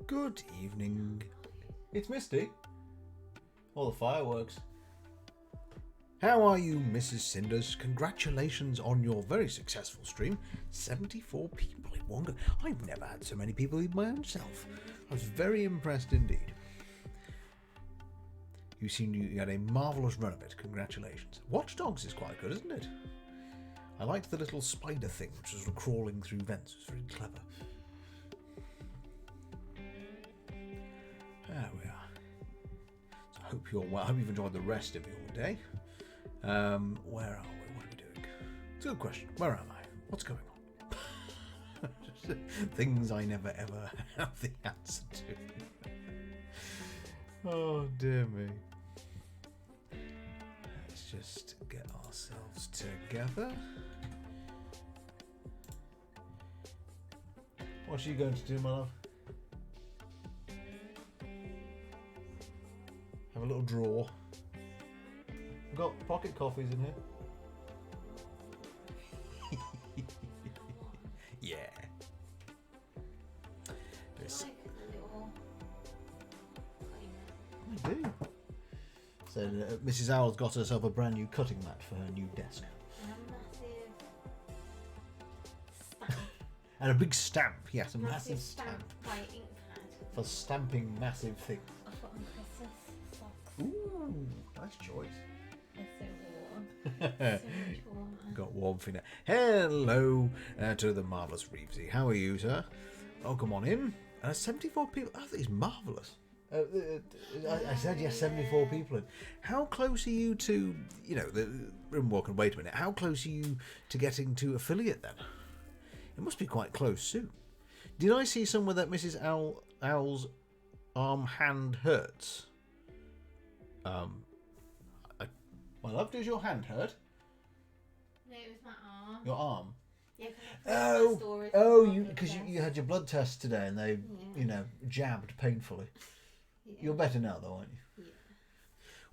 Good evening. It's Misty. All the fireworks. How are you, Mrs. Cinders? Congratulations on your very successful stream. 74 people in one go. I've never had so many people in my own self. I was very impressed indeed. You seem you had a marvellous run of it. Congratulations. Watch Dogs is quite good, isn't it? I liked the little spider thing which was crawling through vents. It was very clever. There we are. So I hope you're well. I hope you've enjoyed the rest of your day. Where are we? What are we doing? It's a good question. Where am I? What's going on? Things I never ever have the answer to. Oh dear me. Let's just get ourselves together. What are you going to do, my love? Have a little drawer. We've got pocket coffees in here. Yeah. I do. So Mrs. Owl's got herself a brand new cutting mat for her new desk. And a massive stamp. And a big stamp, yes, a massive stamp. By ink pad. For stamping massive things. I've got on Christmas socks. Ooh, nice choice. They're so warm. So much warmer. Got warmth in it. Hello to the marvellous Reevesy. How are you, sir? Oh, come on in. 74 people. Oh, that is marvellous. I said yes, 74 people in. How close are you to, the Rimworld? Wait a minute. How close are you to getting to affiliate then? It must be quite close soon. Did I see somewhere that Mrs. Owl's hand hurts? My love, does your hand hurt? No, it was my arm. Your arm? Yeah, because you had your blood test today and they, jabbed painfully. Yeah. You're better now, though, aren't you? Yeah.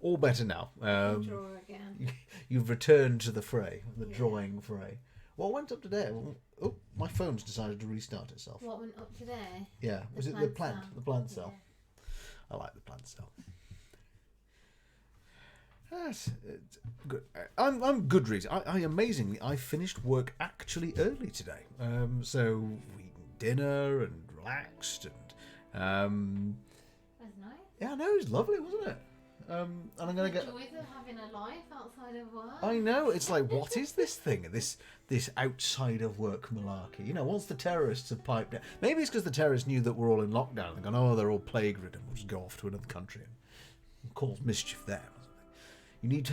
All better now. Draw again. You've returned to the fray, the drawing fray. What went up today? Oh, my phone's decided to restart itself. What went up today? Yeah, was it the plant? Cell. The plant cell. Yeah. I like the plant cell. That's good. I'm good reason. I amazingly I finished work actually early today. So we eaten dinner and relaxed and That's nice. yeah, I know it was lovely, wasn't it? And I'm gonna get. The joys of having a life outside of work. I know it's like, what is this thing? This outside of work malarkey. Once the terrorists have piped down, maybe it's because the terrorists knew that we're all in lockdown and gone, oh, they're all plague ridden. We'll just go off to another country and cause mischief there. You need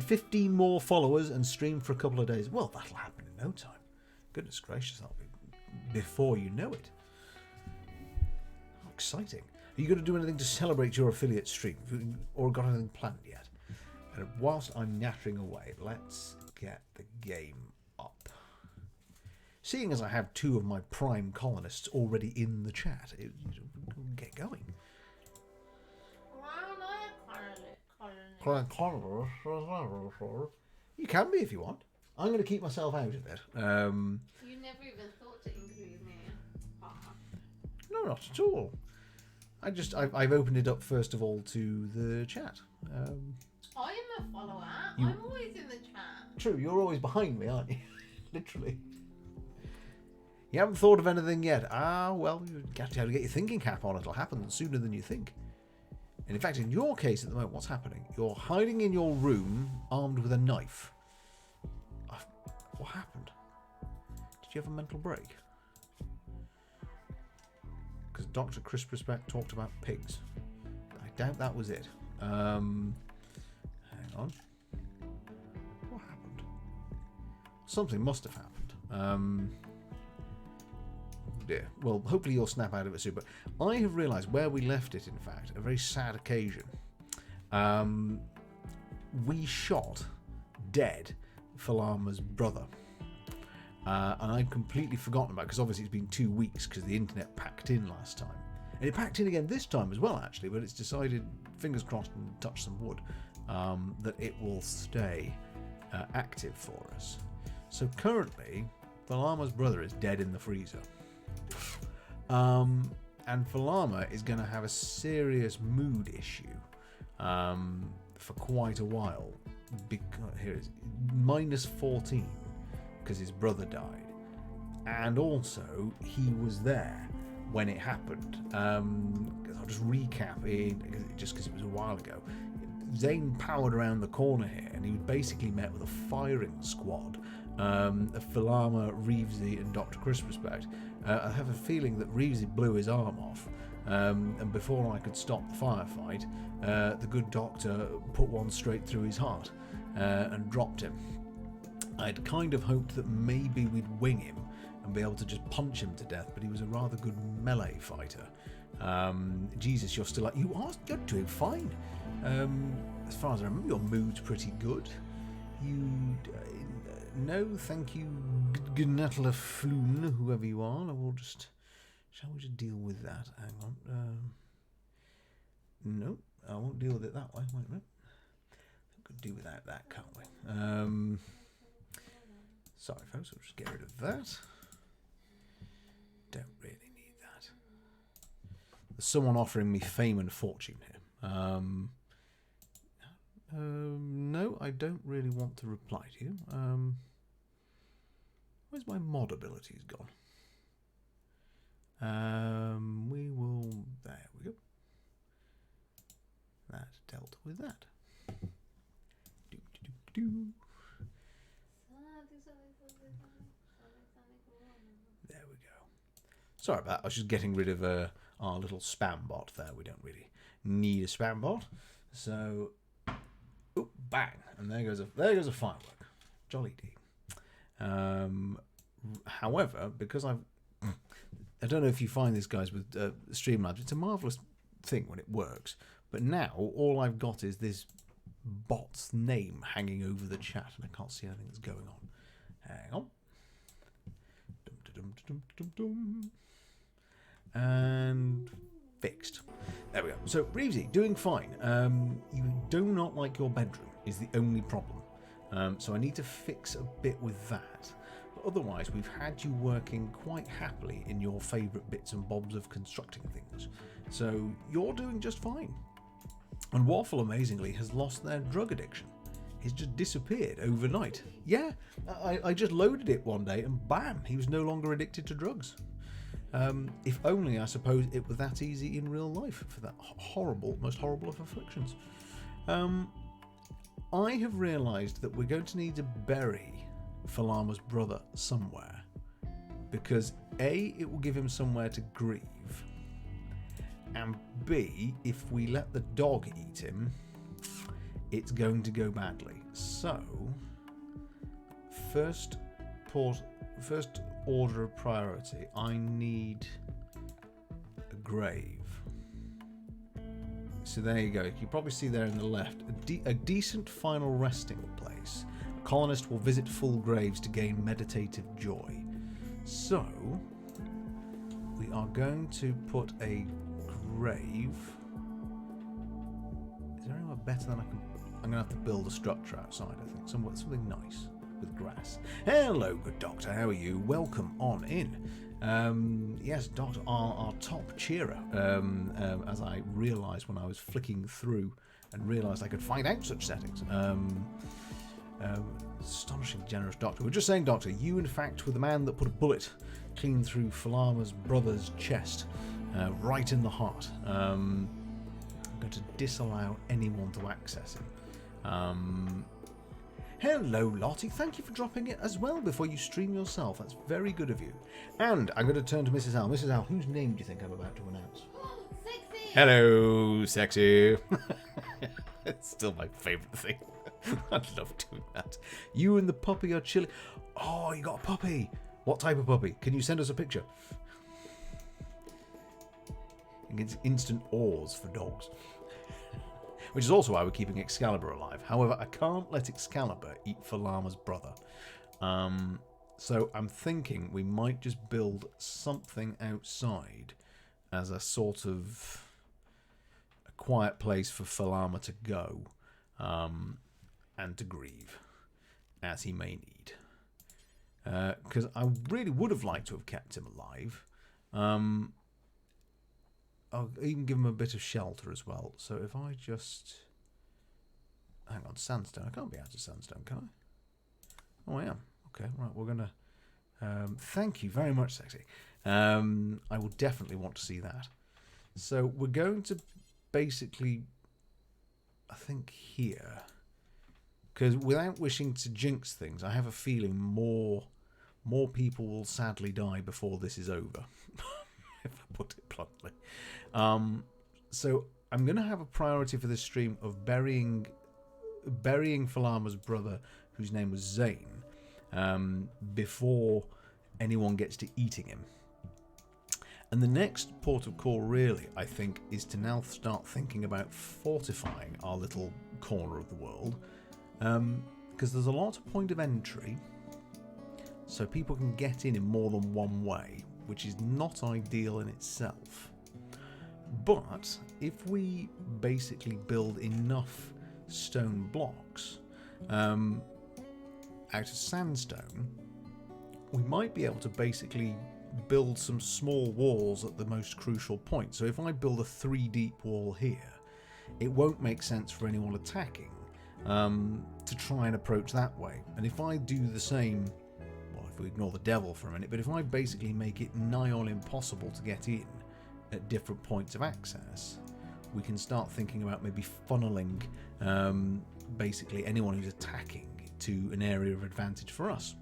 15 more followers and stream for a couple of days. Well, that'll happen in no time. Goodness gracious, that'll be before you know it. How exciting. Are you going to do anything to celebrate your affiliate stream? Or got anything planned yet? And whilst I'm nattering away, let's get the game up. Seeing as I have two of my prime colonists already in the chat, get going. You can be if you want. I'm going to keep myself out of it. You never even thought to include me. No, not at all. I've opened it up first of all to the chat. I'm a follower. I'm always in the chat. True, you're always behind me, aren't you? Literally. You haven't thought of anything yet. Well, you have to get your thinking cap on. It'll happen sooner than you think. And in fact, in your case at the moment, what's happening? You're hiding in your room, armed with a knife. What happened? Did you have a mental break? Because Dr. Crisp Respect talked about pigs. I doubt that was it. Hang on. What happened? Something must have happened. Dear. Well, hopefully you'll snap out of it soon. But I have realised where we left it, in fact, a very sad occasion. We shot dead Falama's brother. And I'd completely forgotten about it, because obviously it's been 2 weeks because the internet packed in last time. And it packed in again this time as well, actually, but it's decided, fingers crossed and touch some wood, that it will stay active for us. So currently, Falama's brother is dead in the freezer. And Falama is going to have a serious mood issue for quite a while. Here it is, -14 because his brother died. And also, he was there when it happened. I'll just recap just because it was a while ago. Zane powered around the corner here, and he basically met with a firing squad of Falama, Reevesy, and Dr. Crisprespect. I have a feeling that Reevesy blew his arm off, and before I could stop the firefight, the good doctor put one straight through his heart and dropped him. I'd kind of hoped that maybe we'd wing him and be able to just punch him to death, but he was a rather good melee fighter. Jesus, you're still you're doing fine. As far as I remember, your mood's pretty good. No, thank you, Gnatla Floon, whoever you are. Shall we just deal with that? Hang on. No, I won't deal with it that way. Wait a minute. We could do without that, can't we? Sorry, folks, we'll just get rid of that. Don't really need that. There's someone offering me fame and fortune here. No, I don't really want to reply to you. Where's my mod abilities gone? We will... There we go. That dealt with that. There we go. Sorry about that. I was just getting rid of our little spam bot there. We don't really need a spam bot. So... Oop, bang, and there goes a firework. Jolly dee. However, because I don't know if you find this, guys, with Streamlabs, it's a marvelous thing when it works. But now all I've got is this bot's name hanging over the chat, and I can't see anything that's going on. Hang on. And fixed. There we go. So, Reevesy, doing fine. You do not like your bedroom, is the only problem. So I need to fix a bit with that. But otherwise, we've had you working quite happily in your favourite bits and bobs of constructing things. So you're doing just fine. And Waffle, amazingly, has lost their drug addiction. It's just disappeared overnight. Yeah, I just loaded it one day and bam, he was no longer addicted to drugs. If only, I suppose, it were that easy in real life for that most horrible of afflictions. I have realised that we're going to need to bury Falama's brother somewhere, because A, it will give him somewhere to grieve, and B, if we let the dog eat him, it's going to go badly. So, first order of priority, I need a grave. So there you go. You can probably see there in the left a decent final resting place. A colonist will visit full graves to gain meditative joy. So we are going to put a grave. Is there anywhere better than I can? I'm going to have to build a structure outside, I think. Something nice with grass. Hello, good doctor. How are you? Welcome on in. Yes, Doctor, our top cheerer. As I realised when I was flicking through and realised I could find out such settings. Astonishing generous doctor. We're just saying, Doctor, you in fact were the man that put a bullet clean through Falama's brother's chest, right in the heart. I'm going to disallow anyone to access him. Hello, Lottie. Thank you for dropping it as well before you stream yourself. That's very good of you. And I'm going to turn to Mrs. Al. Mrs. Al, whose name do you think I'm about to announce? Sexy! Hello, sexy. It's still my favourite thing. I love doing that. You and the puppy are chilling. Oh, you got a puppy. What type of puppy? Can you send us a picture? It's instant awes for dogs. Which is also why we're keeping Excalibur alive. However, I can't let Excalibur eat Falama's brother. So I'm thinking we might just build something outside as a sort of a quiet place for Falama to go and to grieve, as he may need. Because I really would have liked to have kept him alive. I'll even give them a bit of shelter as well. So if I just... Hang on, sandstone. I can't be out of sandstone, can I? Oh, I am. Okay, right, we're going to... thank you very much, Sexy. I will definitely want to see that. So we're going to basically... I think here... Because without wishing to jinx things, I have a feeling more people will sadly die before this is over, if I put it bluntly. So I'm going to have a priority for this stream of burying Falama's brother, whose name was Zane, before anyone gets to eating him. And the next port of call, really, I think, is to now start thinking about fortifying our little corner of the world. Because there's a lot of point of entry, so people can get in more than one way, which is not ideal in itself. But if we basically build enough stone blocks out of sandstone, we might be able to basically build some small walls at the most crucial point. So if I build a 3 deep wall here, it won't make sense for anyone attacking to try and approach that way. And if I do the same, well, if we ignore the devil for a minute, but if I basically make it nigh on impossible to get in at different points of access, we can start thinking about maybe funneling basically anyone who's attacking to an area of advantage for us.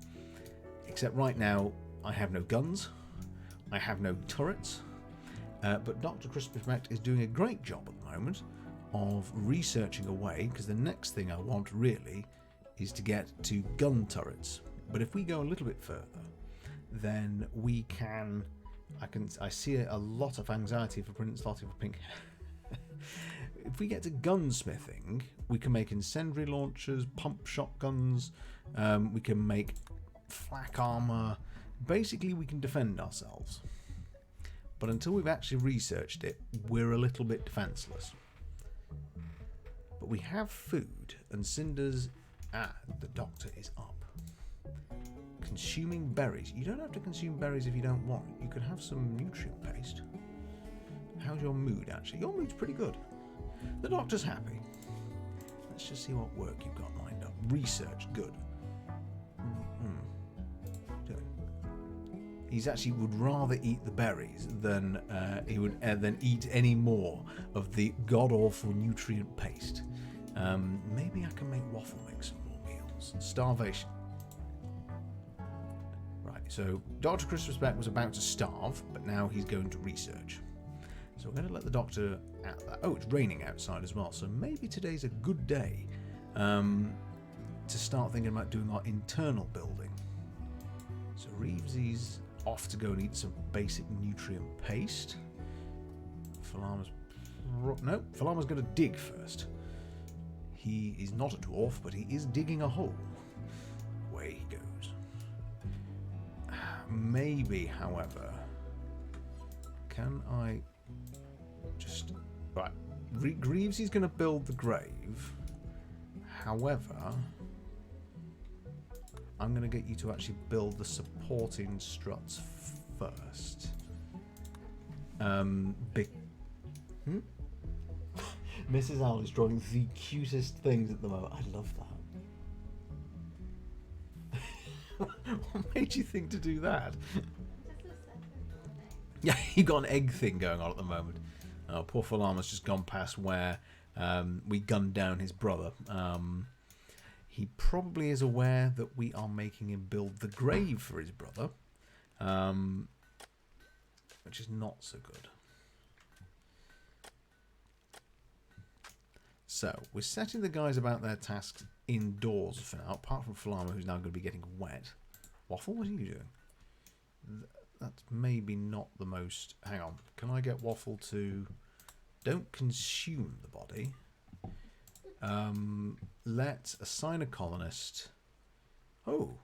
Except right now, I have no guns, I have no turrets, but Dr. Crispus is doing a great job at the moment of researching a way, because the next thing I want really is to get to gun turrets. But if we go a little bit further, then we can... I see a lot of anxiety for Prince Lottie for Pink. If we get to gunsmithing, we can make incendiary launchers, pump shotguns, we can make flak armor. Basically, we can defend ourselves. But until we've actually researched it, we're a little bit defenseless. But we have food, and Cinder's... the doctor is up. Consuming berries. You don't have to consume berries if you don't want. You could have some nutrient paste. How's your mood, actually? Your mood's pretty good. The doctor's happy. Let's just see what work you've got lined up. Research, good. He's actually would rather eat the berries than he would than eat any more of the god-awful nutrient paste. Maybe I can make Waffle make some more meals. Starvation. Right, so Dr. Christmas was about to starve, but now he's going to research. So we're going to let the doctor out there. Oh, it's raining outside as well, so maybe today's a good day to start thinking about doing our internal building. So Reevesy's off to go and eat some basic nutrient paste. Falama's going to dig first. He is not a dwarf, but he is digging a hole. Away he goes. Maybe, however, can I just... Right, Greavesy's going to build the grave. However, I'm going to get you to actually build the supporting struts first. Mrs. Owl is drawing the cutest things at the moment. I love that. What made you think to do that? Yeah, you got an egg thing going on at the moment. Oh, poor Falama's just gone past where we gunned down his brother. He probably is aware that we are making him build the grave for his brother, which is not so good. So, we're setting the guys about their tasks indoors for now, apart from Falama, who's now going to be getting wet. Waffle, what are you doing? That's maybe not the most... Hang on, can I get Waffle to... Don't consume the body. Let's assign a colonist. Oh.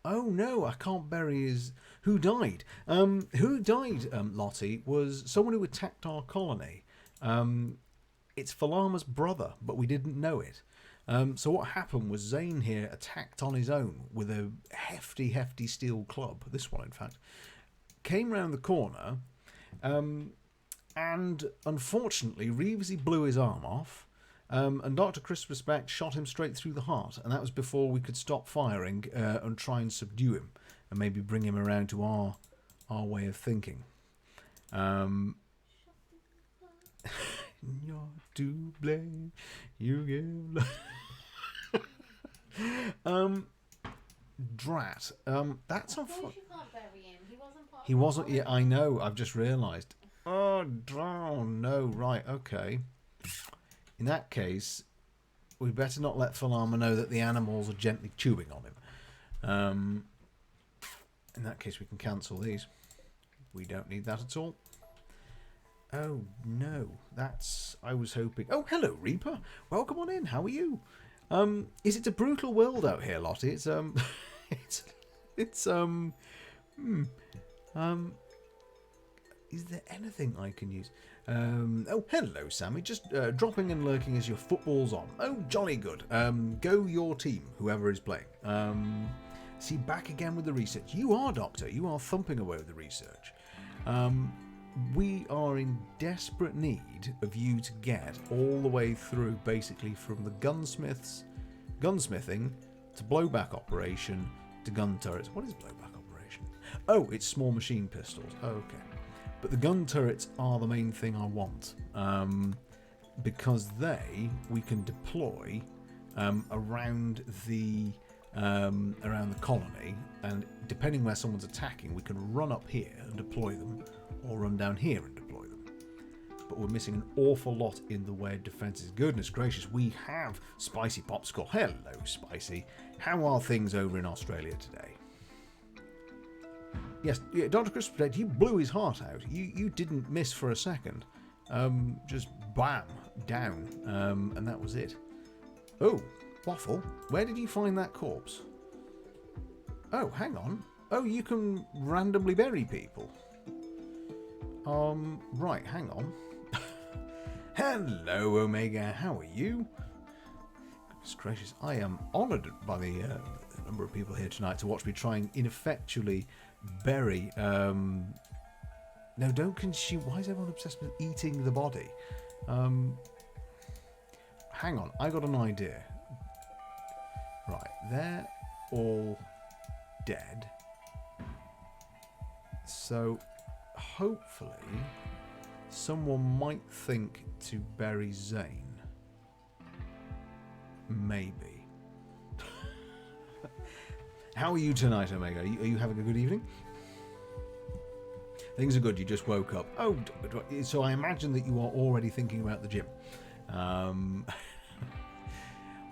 Oh no, I can't bury his... Who died? Who died, Lottie, was someone who attacked our colony. It's Falama's brother, but we didn't know it. So what happened was Zane here attacked on his own with a hefty steel club. This one, in fact. came round the corner, and unfortunately, Reevesy blew his arm off, and Dr. Chris Respect shot him straight through the heart, and that was before we could stop firing and try and subdue him, and maybe bring him around to our way of thinking. You're to blame. You give. Drat. That's Of on. course you can't bury him. He wasn't part He of the wasn't. Yeah, holiday. I know. I've just realised. Oh no. Right. Okay. In that case, we better not let Falama know that the animals are gently chewing on him. In that case, we can cancel these. We don't need that at all. Oh no, that's. I was hoping. Oh, hello, Reaper. Welcome on in. How are you? Is it a brutal world out here, Lottie? It's it's is there anything I can use? Oh, hello, Sammy. Just dropping and lurking as your football's on. Oh, jolly good. Go your team, whoever is playing. See, back again with the research. You are, Doctor. You are thumping away with the research. We are in desperate need of you to get all the way through, basically, from the gunsmithing to blowback operation to gun turrets. What is blowback operation? Oh, it's small machine pistols. Oh, okay. But the gun turrets are the main thing I want, because we can deploy around the colony, and depending where someone's attacking, we can run up here and deploy them, or run down here and deploy them. But we're missing an awful lot in the way of defences. Goodness gracious, we have Spicy Popsicle. Hello, Spicy. How are things over in Australia today? Yes, yeah, Dr. Chris, he blew his heart out. You didn't miss for a second. Just bam, down. And that was it. Oh, Waffle, where did you find that corpse? Oh, hang on. Oh, you can randomly bury people. Right, hang on. Hello, Omega, how are you? Goodness gracious, I am honoured by the number of people here tonight to watch me try and ineffectually bury... No, don't consume... Why is everyone obsessed with eating the body? Hang on, I got an idea. Right, they're all dead. So, hopefully, someone might think to bury Zane. Maybe. How are you tonight, Omega? Are you having a good evening? Things are good. You just woke up. Oh, so I imagine that you are already thinking about the gym.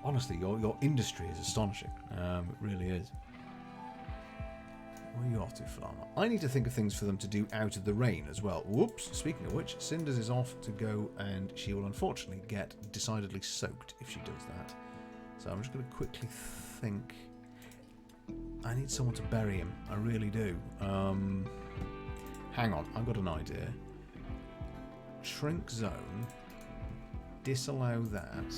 Honestly, your industry is astonishing. It really is. Where are you off to, Farmer? I need to think of things for them to do out of the rain as well. Whoops. Speaking of which, Cinders is off to go, and she will unfortunately get decidedly soaked if she does that. So I'm just going to quickly think. I need someone to bury him. I really do. Hang on. I've got an idea. Shrink zone. Disallow that.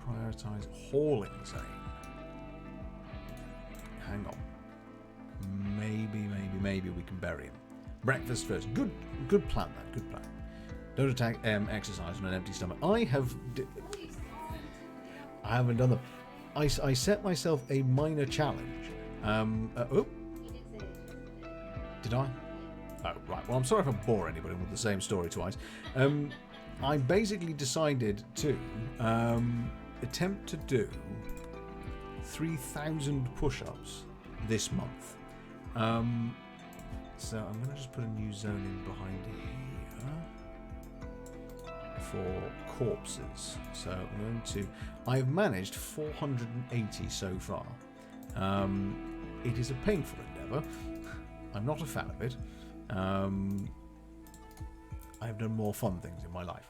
Prioritize hauling zone. Hang on. Maybe we can bury him. Breakfast first. Good plan, that. Good plan. Don't attack exercise on an empty stomach. I haven't done them. I set myself a minor challenge. Did I? Oh, right. Well, I'm sorry if I bore anybody with the same story twice. I basically decided to attempt to do 3,000 push-ups this month. So I'm going to just put a new zone in behind here for corpses. So I'm going to... I've managed 480 so far. It is a painful endeavour. I'm not a fan of it. I've done more fun things in my life.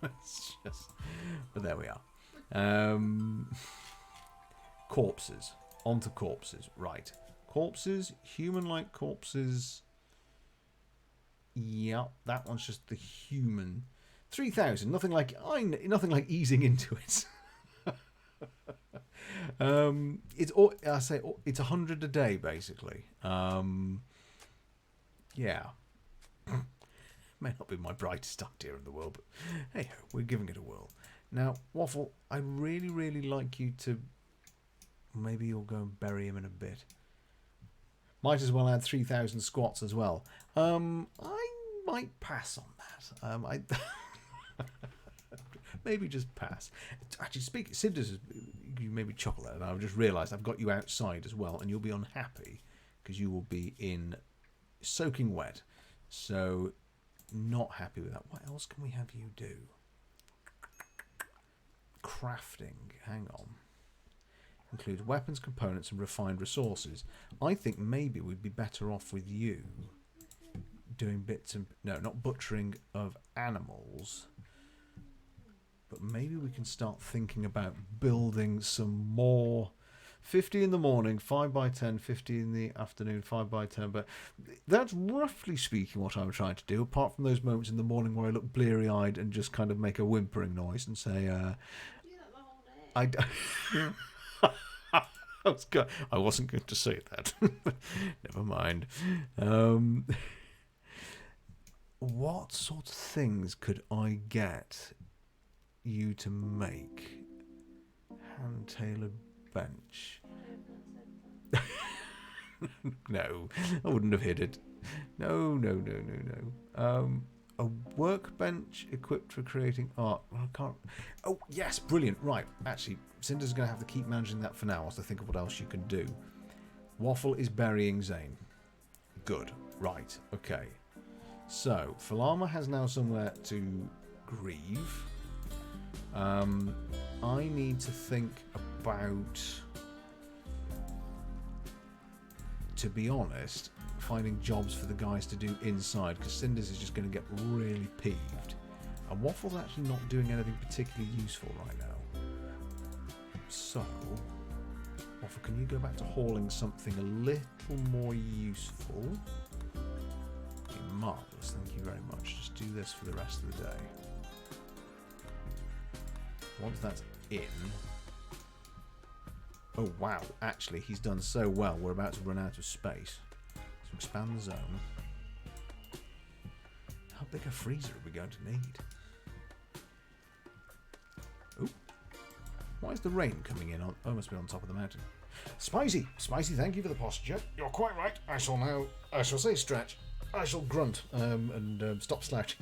It's just... But there we are. Corpses. Onto corpses. Right. Corpses. Human-like corpses. Yep. That one's just the human. 3,000. Nothing like easing into it. It's all I say. It's 100 a day, basically. Yeah. May not be my brightest idea in the world, but hey, we're giving it a whirl. Now, Waffle, I'd really, really like you to. Maybe you'll go and bury him in a bit. Might as well add 3,000 squats as well. I might pass on that. Maybe just pass. Actually, Cinders, you made me chuckle at it. I've just realised I've got you outside as well, and you'll be unhappy because you will be in soaking wet. So, not happy with that. What else can we have you do? Crafting. Hang on. Includes weapons, components, and refined resources. I think maybe we'd be better off with you doing bits and... No, not butchering of animals. But maybe we can start thinking about building some more... 50 in the morning, 5 by 10, 50 in the afternoon, 5 by 10. But that's roughly speaking what I'm trying to do, apart from those moments in the morning where I look bleary-eyed and just kind of make a whimpering noise and say... I wasn't going to say that. Never mind. What sort of things could I get you to make? Hand-tailored bench. No, I wouldn't have hit it. No. A workbench equipped for creating art. I can't. Oh, yes, brilliant. Right, actually, Cinder's going to have to keep managing that for now whilst I think of what else you can do. Waffle is burying Zane. Good. Right, okay. So, Falama has now somewhere to grieve. I need to think about, to be honest, finding jobs for the guys to do inside, because Cinders is just going to get really peeved. And Waffle's actually not doing anything particularly useful right now. So, Waffle, can you go back to hauling something a little more useful? Marvellous, thank you very much. Just do this for the rest of the day. Once that's in... Oh wow, actually he's done so well, we're about to run out of space. So expand the zone. How big a freezer are we going to need? Oh, why is the rain coming in on... Oh, it must be on top of the mountain. Spicy, thank you for the posture. You're quite right. I shall say stretch. I shall grunt and stop slouching.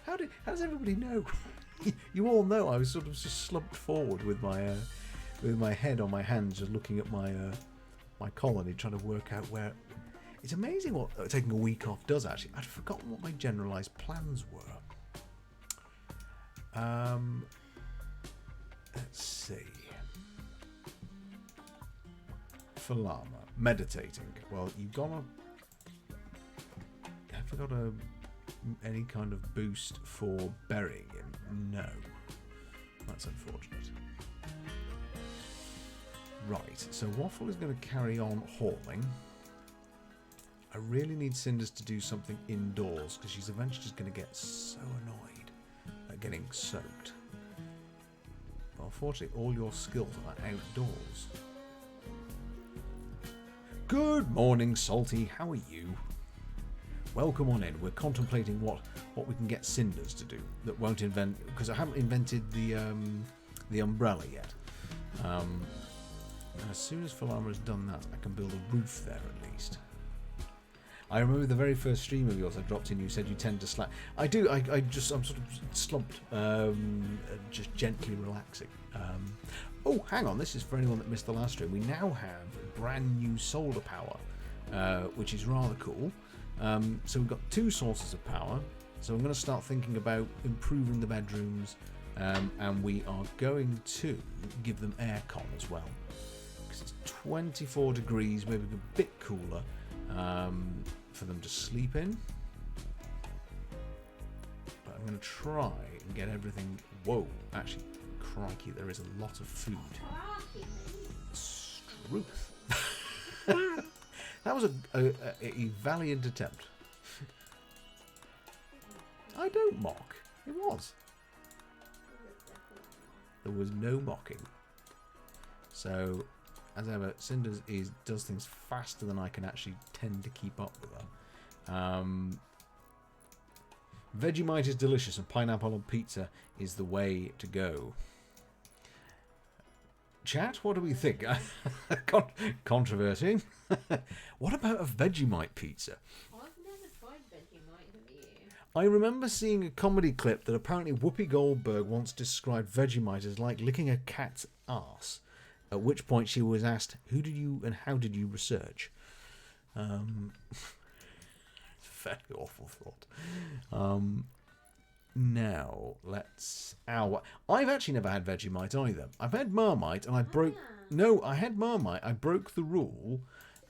How does everybody know? You all know I was sort of just slumped forward with my head on my hands, just looking at my colony, trying to work out where. It's amazing what taking a week off does. Actually, I'd forgotten what my generalised plans were. Let's see. Falama meditating. Well, you've got a. Have I got any kind of boost for burying him? No. That's unfortunate. Right, so Waffle is going to carry on hauling. I really need Cinders to do something indoors, because she's eventually just going to get so annoyed at getting soaked. But unfortunately, all your skills are outdoors. Good morning, Salty. How are you? Welcome on in. We're contemplating what we can get Cinders to do that won't invent, because I haven't invented the umbrella yet. And as soon as Falama has done that, I can build a roof there at least. I remember the very first stream of yours I dropped in. You said you tend to slack. I do. I'm sort of slumped, just gently relaxing. Oh, hang on. This is for anyone that missed the last stream. We now have brand new solar power, which is rather cool. So we've got two sources of power. So I'm going to start thinking about improving the bedrooms, and we are going to give them aircon as well, because it's 24 degrees, maybe a bit cooler, for them to sleep in. But I'm going to try and get everything. Whoa, actually, crikey, there is a lot of food. Struth. That was a valiant attempt. I don't mock. It was. There was no mocking. So, as ever, Cinders does things faster than I can actually tend to keep up with her. Vegemite is delicious, and pineapple on pizza is the way to go. Chat, what do we think? Controversy. What about a Vegemite pizza? I've never tried Vegemite, have you? I remember seeing a comedy clip that apparently Whoopi Goldberg once described Vegemite as like licking a cat's arse. At which point she was asked, "Who did you and how did you research?" It's a very awful thought. Now let's. Ow! I've actually never had Vegemite either. I've had Marmite, and I broke. No, I had Marmite. I broke the rule,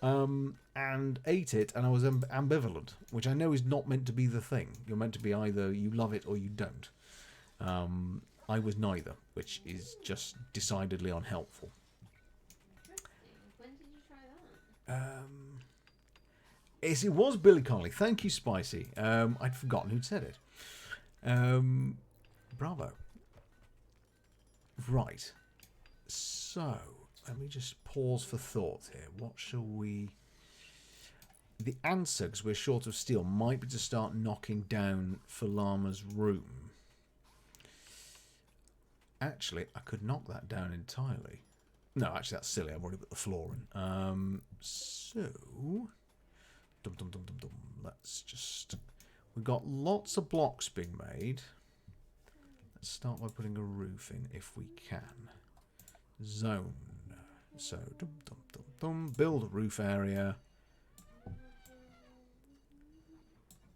and ate it, and I was ambivalent, which I know is not meant to be the thing. You're meant to be either you love it or you don't. I was neither, which is just decidedly unhelpful. When did you try that? It was Billy Connolly. Thank you, Spicy. I'd forgotten who'd said it. Bravo. Right. So, let me just pause for thought here. What shall we... The answer, because we're short of steel, might be to start knocking down Falama's room. Actually, I could knock that down entirely. No, actually, that's silly. I've already put the floor in. So... Let's just... We've got lots of blocks being made. Let's start by putting a roof in if we can. Zone. So, build a roof area.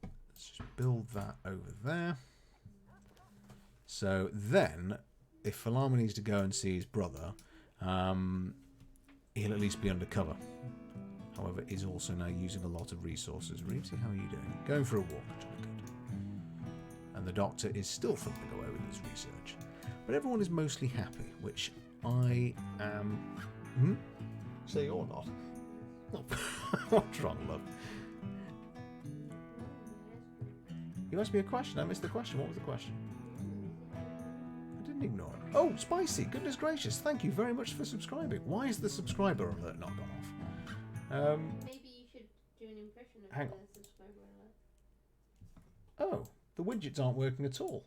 Let's just build that over there. So then, if Falama needs to go and see his brother, he'll at least be undercover. However, is also now using a lot of resources. Reevesy, how are you doing? Going for a walk, jolly good. And the doctor is still thumping away with his research. But everyone is mostly happy, which I am... So you're not? What's wrong, love? You asked me a question. I missed the question. What was the question? I didn't ignore it. Oh, Spicy. Goodness gracious. Thank you very much for subscribing. Why is the subscriber alert not gone off? Maybe you should do an impression of Hang the on. subscriber alert. Oh, the widgets aren't working at all.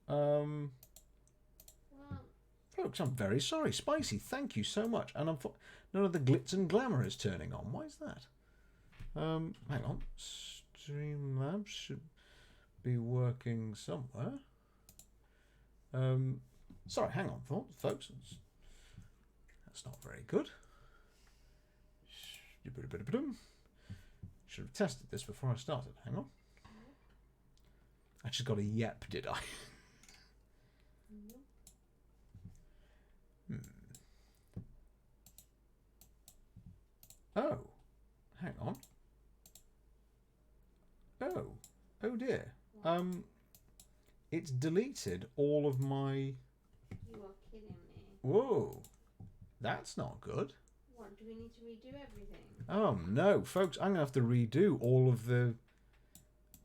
Well, Folks, I'm very sorry. Spicy, thank you so much. And none of the glitz and glamour is turning on. Why is that? Hang on. Streamlabs should be working somewhere. Sorry, hang on, folks. That's not very good. Should have tested this before I started. Hang on. I just got a yep, did I? Oh. Hang on. Oh dear. It's deleted all of my... you are kidding me. Whoa. That's not good. What, do we need to redo everything? Oh no, folks, I'm going to have to redo all of the...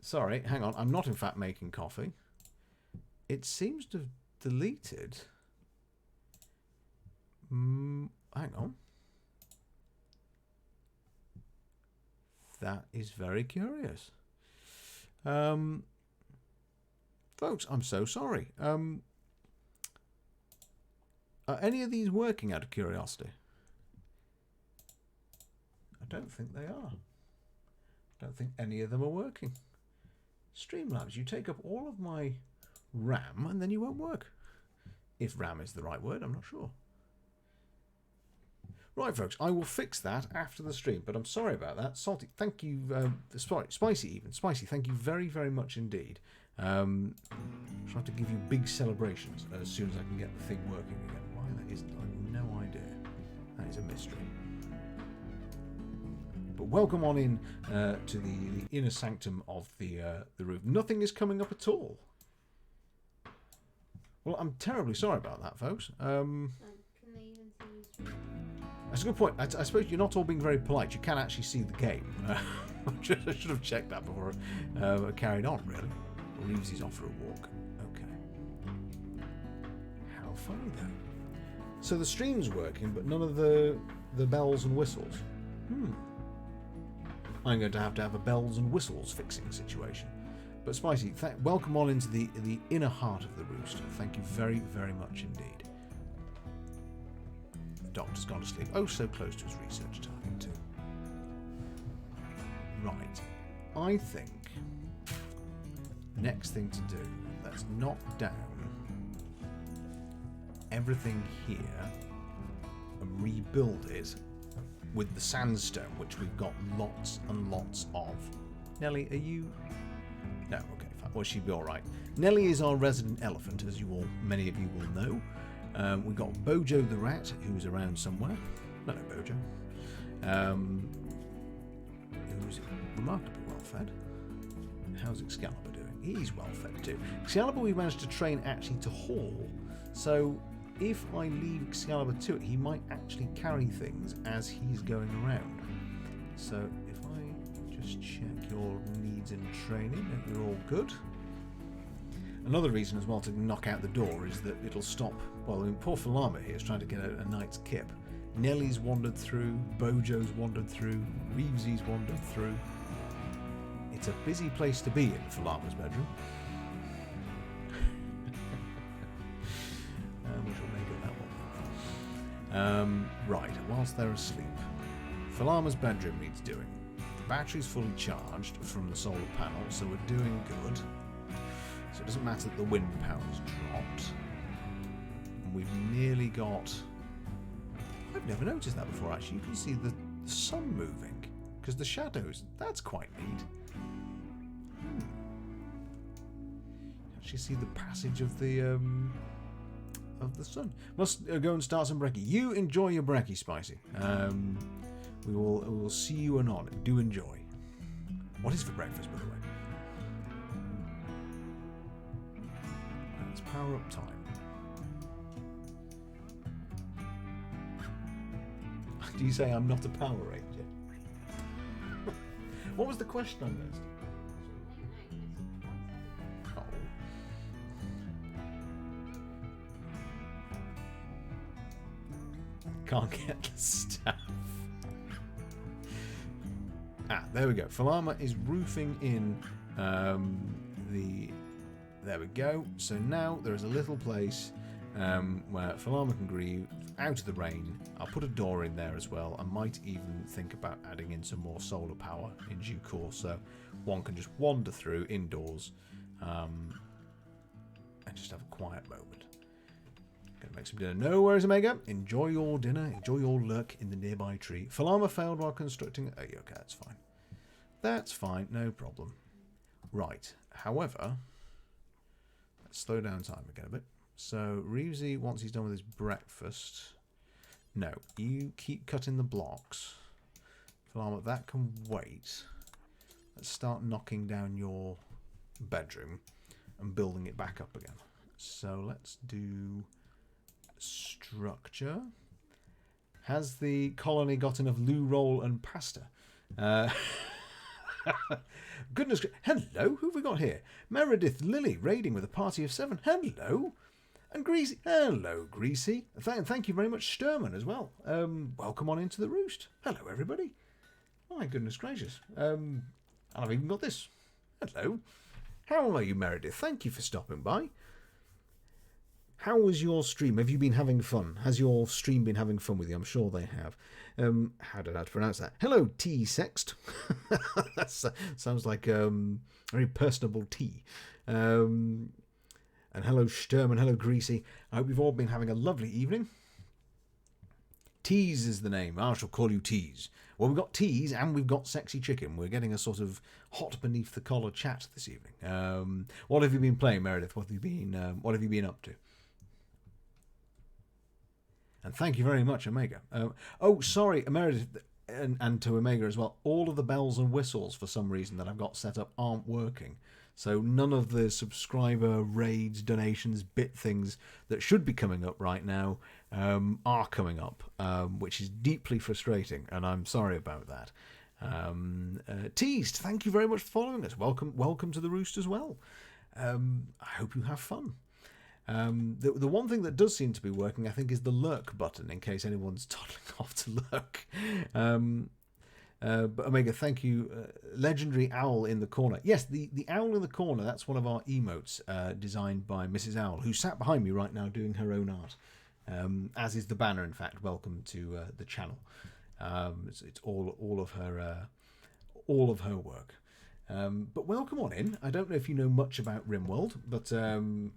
Sorry, hang on. I'm not in fact making coffee. It seems to have deleted... hang on. That is very curious. Folks, I'm so sorry. Are any of these working out of curiosity? I don't think they are. I don't think any of them are working. Streamlabs, you take up all of my RAM and then you won't work. If RAM is the right word, I'm not sure. Right, folks, I will fix that after the stream, but I'm sorry about that. Salty, thank you. Spicy, even. Spicy, thank you very, very much indeed. Trying to give you big celebrations as soon as I can get the thing working again. Why that is, I have no idea. That is a mystery. But welcome on in to the inner sanctum of the roof. Nothing is coming up at all. Well, I'm terribly sorry about that, folks. Can they even see you stream? That's a good point. I suppose you're not all being very polite. You can actually see the game. I should have checked that before I carried on, really. Reeves is off for a walk. Okay. How funny, though. So the stream's working, but none of the bells and whistles. I'm going to have a bells and whistles fixing situation. But Spicy, welcome on into the inner heart of the roost. Thank you very, very much indeed. The doctor's gone to sleep. Oh, so close to his research target too. Right. I think next thing to do, let's knock down everything here and rebuild it with the sandstone, which we've got lots and lots of. Nelly, are you... No, okay, fine. Well, she'll be alright. Nelly is our resident elephant, as many of you will know. We've got Bojo the rat, who's around somewhere. Hello, Bojo. Who's remarkably well fed. How's Excalibur doing? He's well fed too. Excalibur we managed to train actually to haul, so if I leave Excalibur to it, he might actually carry things as he's going around. So if I just check your needs in training, that you're all good. Another reason as well to knock out the door is that it'll stop. Well, I mean, poor Falama here is trying to get a knight's kip. Nellie's wandered through, Bojo's wandered through, Reevesy's wandered through. It's a busy place to be in Falama's bedroom. We shall make it that one. Right, whilst they're asleep, Falama's bedroom needs doing. The battery's fully charged from the solar panel, so we're doing good. So it doesn't matter that the wind power's dropped. And we've nearly got... I've never noticed that before, actually. You can see the sun moving, because the shadows, that's quite neat. Actually see the passage of the sun. Must go and start some brekkie. You enjoy your brekkie, Spicy. We will see you anon. Do enjoy. What is for breakfast, by the way? It's power up time. Do you say I'm not a Power Ranger? What was the question I missed? Oh. Can't get the staff. There we go. Falama is roofing in the... There we go. So now there is a little place where Falama can grieve out of the rain. I'll put a door in there as well. I might even think about adding in some more solar power in due course, so one can just wander through indoors and just have a quiet moment. Gonna make some dinner. No worries, Omega. Enjoy your dinner. Enjoy your lurk in the nearby tree. Falama failed while constructing... Oh, okay, that's fine. That's fine. No problem. Right. However, let's slow down time again a bit. So, Reevesy, once he's done with his breakfast... No, you keep cutting the blocks. Falama, that can wait. Let's start knocking down your bedroom and building it back up again. So, let's do structure. Has the colony got enough loo roll and pasta? Goodness, hello, who have we got here? Meredith Lily raiding with a party of 7. Hello. And Greasy. Hello, Greasy. Thank you very much, Sturman, as well. Welcome on into the roost. Hello, everybody. My goodness gracious. And I've even got this. Hello. How are you, Meredith? Thank you for stopping by. How was your stream? Have you been having fun? Has your stream been having fun with you? I'm sure they have. How did I pronounce that? Hello, T Sext. That sounds like very personable tea. And hello, Sturm, and hello, Greasy. I hope you've all been having a lovely evening. Tease is the name. I shall call you Tease. Well, we've got Tease and we've got Sexy Chicken. We're getting a sort of hot beneath the collar chat this evening. What have you been playing, Meredith? What have you been up to? And thank you very much, Omega. Oh, sorry, Meredith, and to Omega as well. All of the bells and whistles, for some reason, that I've got set up aren't working. So none of the subscriber raids, donations, bit things that should be coming up right now are coming up, which is deeply frustrating, and I'm sorry about that. Teased, thank you very much for following us. Welcome to the Roost as well. I hope you have fun. The one thing that does seem to be working, I think, is the lurk button, in case anyone's toddling off to lurk. But Omega, thank you. Legendary owl in the corner. Yes, the owl in the corner, that's one of our emotes designed by Mrs. Owl, who sat behind me right now doing her own art. As is the banner, in fact. Welcome to the channel. It's all of her work. But welcome on in. I don't know if you know much about Rimworld, but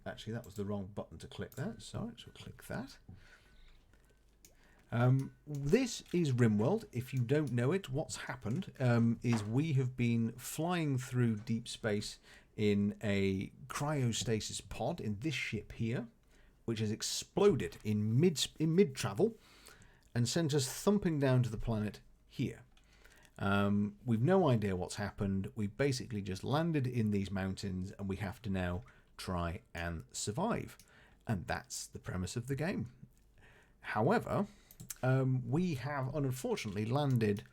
actually that was the wrong button to click there. Sorry, so click that. This is Rimworld. If you don't know it, what's happened is we have been flying through deep space in a cryostasis pod in this ship here, which has exploded in mid travel and sent us thumping down to the planet here. We've no idea what's happened. We've basically just landed in these mountains and we have to now try and survive. And that's the premise of the game. However, we have unfortunately landed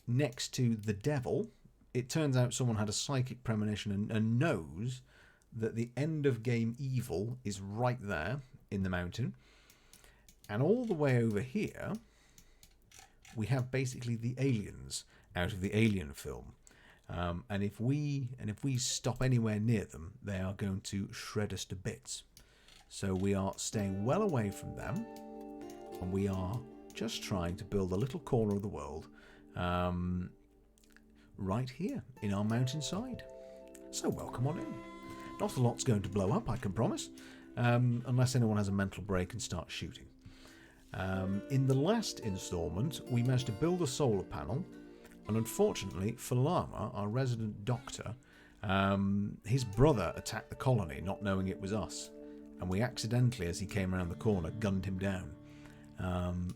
next to the devil. It turns out someone had a psychic premonition and knows that the end of game evil is right there in the mountain. And all the way over here, we have basically the aliens out of the Alien film. And if we stop anywhere near them, they are going to shred us to bits. So we are staying well away from them. And we are just trying to build a little corner of the world right here in our mountainside. So welcome on in. Not a lot's going to blow up, I can promise, unless anyone has a mental break and starts shooting. In the last instalment, we managed to build a solar panel, and unfortunately, Falama, our resident doctor, his brother attacked the colony, not knowing it was us, and we accidentally, as he came around the corner, gunned him down.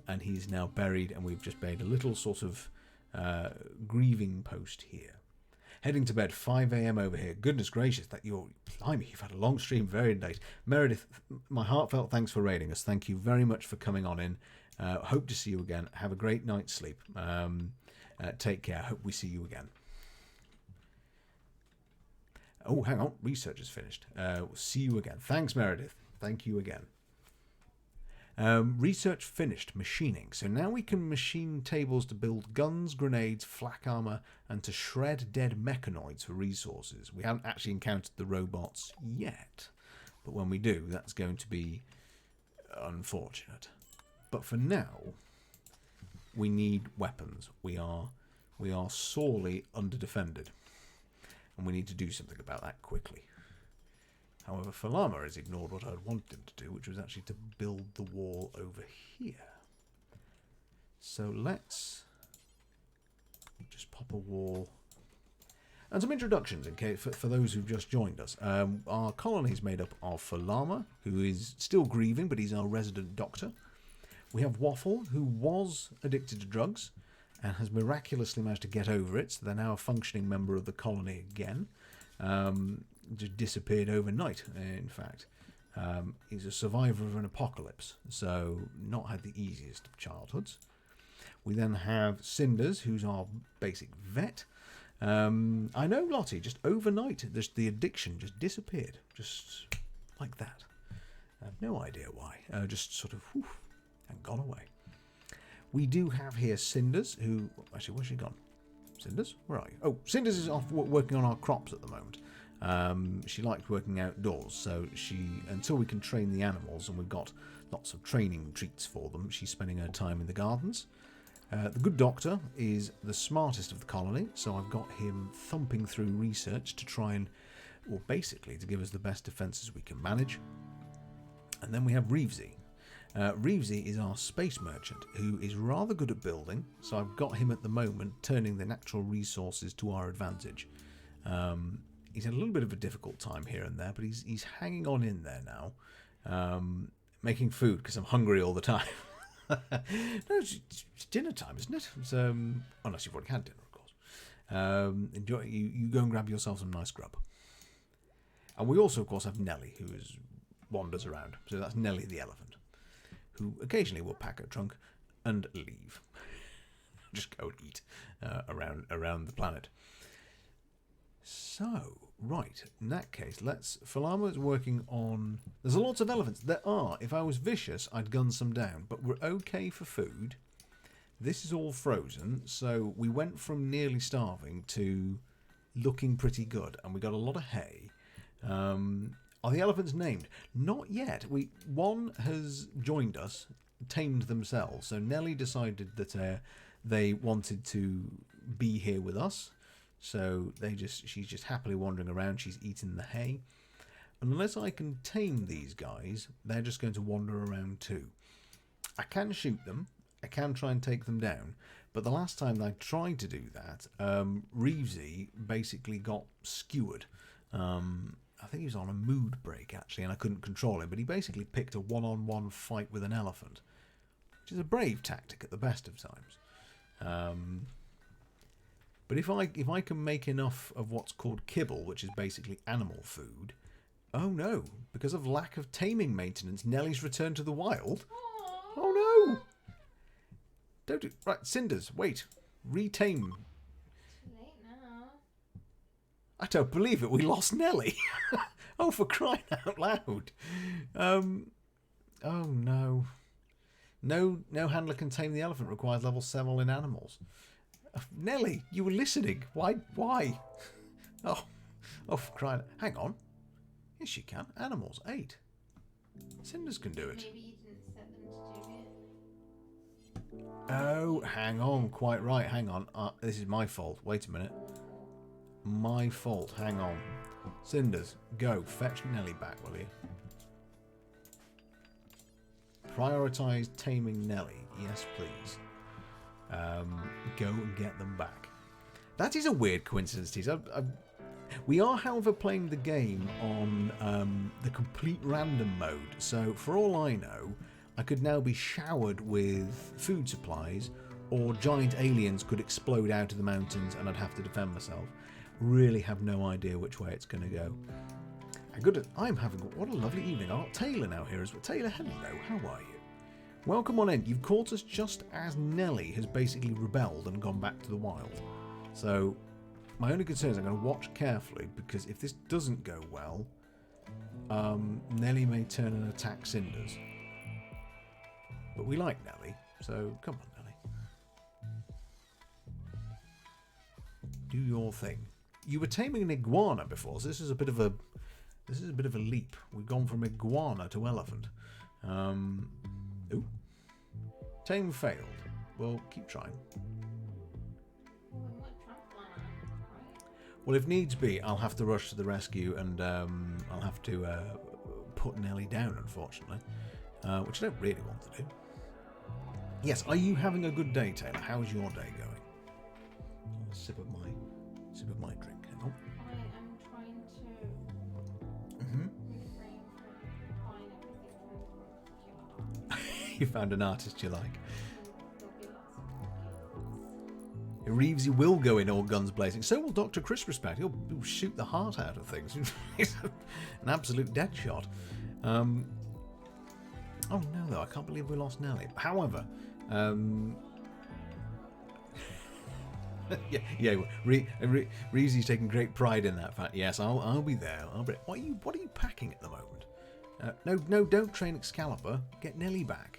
And he's now buried, and we've just made a little sort of grieving post here. Heading to bed, 5 a.m. over here. Goodness gracious, blimey, you've had a long stream, very late. Meredith, my heartfelt thanks for raiding us. Thank you very much for coming on in. Hope to see you again. Have a great night's sleep. Take care. Hope we see you again. Oh, hang on. Research is finished. We'll see you again. Thanks, Meredith. Thank you again. Research finished. Machining. So now we can machine tables to build guns, grenades, flak armor, and to shred dead mechanoids for resources. We haven't actually encountered the robots yet, but when we do, that's going to be unfortunate. But for now, we need weapons. We are sorely underdefended, and we need to do something about that quickly. However, Falama has ignored what I'd wanted him to do, which was actually to build the wall over here. So let's just pop a wall. And some introductions in case for those who've just joined us. Our colony is made up of Falama, who is still grieving, but he's our resident doctor. We have Waffle, who was addicted to drugs and has miraculously managed to get over it, so they're now a functioning member of the colony again. Just disappeared overnight, in fact. He's a survivor of an apocalypse, so not had the easiest of childhoods. We then have Cinders, who's our basic vet. I know, Lottie, just overnight, the addiction just disappeared, just like that. I have no idea why, just sort of whew, and gone away. We do have here Cinders, who, actually, where's she gone? Cinders, where are you? Oh, Cinders is off working on our crops at the moment. She likes working outdoors, so until we can train the animals, and we've got lots of training treats for them, she's spending her time in the gardens. The good doctor is the smartest of the colony, so I've got him thumping through research to try and, well, basically to give us the best defences we can manage. And then we have Reevesy. Reevesy is our space merchant, who is rather good at building, so I've got him at the moment turning the natural resources to our advantage. He's had a little bit of a difficult time here and there, but he's hanging on in there now, making food because I'm hungry all the time. No, it's dinner time, isn't it? It's, unless you've already had dinner, of course. Enjoy. You go and grab yourself some nice grub. And we also, of course, have Nelly, who wanders around. So that's Nelly the elephant, who occasionally will pack her trunk and leave, just go and eat around the planet. So, Right, in that case, let's... Falama is working on... There's lots of elephants. There are. If I was vicious, I'd gun some down. But we're okay for food. This is all frozen. So we went from nearly starving to looking pretty good. And we got a lot of hay. Are the elephants named? Not yet. One has joined us, tamed themselves. So Nelly decided that they wanted to be here with us. So she's just happily wandering around. She's eating the hay. Unless I can tame these guys, they're just going to wander around too. I can shoot them. I can try and take them down. But the last time I tried to do that, Reevesy basically got skewered. I think he was on a mood break, actually, and I couldn't control him. But he basically picked a one-on-one fight with an elephant, which is a brave tactic at the best of times. But if I can make enough of what's called kibble, which is basically animal food... Oh no, because of lack of taming maintenance, Nellie's returned to the wild. Aww. Oh no! Don't do... Right, Cinders, wait. Retame. Too late now. I don't believe it, we lost Nellie. Oh, for crying out loud. Oh no. No handler can tame the elephant, requires level 7 in animals. Nelly, you were listening. Why? Oh, for crying. Hang on. Yes, she can. Animals, 8. Cinders can do it. Maybe you didn't set them to do it. Oh, hang on. Quite right. Hang on. This is my fault. Wait a minute. My fault. Hang on. Cinders, go. Fetch Nelly back, will you? Prioritise taming Nelly. Yes, please. Go and get them back. That is a weird coincidence, Tease. We are, however, playing the game on the complete random mode. So, for all I know, I could now be showered with food supplies, or giant aliens could explode out of the mountains and I'd have to defend myself. Really have no idea which way it's going to go. I'm having... What a lovely evening. I've got Taylor now here as well. Taylor, hello. How are you? Welcome on in. You've caught us just as Nelly has basically rebelled and gone back to the wild. So, my only concern is I'm going to watch carefully, because if this doesn't go well, Nelly may turn and attack Cinders. But we like Nelly, so come on, Nelly. Do your thing. You were taming an iguana before, so this is a bit of a leap. We've gone from iguana to elephant. Ooh. Tame failed. Well, keep trying. Well, if needs be, I'll have to rush to the rescue, and I'll have to put Nelly down, unfortunately, which I don't really want to do. Yes, are you having a good day, Taylor? How's your day going? A sip of my drink. Hang on. I am trying to refrain from buying everything from You found an artist you like. There'll be lots of Reevesy will go in all guns blazing. So will Dr. Chris Respect. He'll shoot the heart out of things. He's an absolute dead shot. Oh no, though. I can't believe we lost Nelly. However, Reevesy's taking great pride in that fact. Yes, I'll be there. What are you packing at the moment? No, don't train Excalibur. Get Nelly back.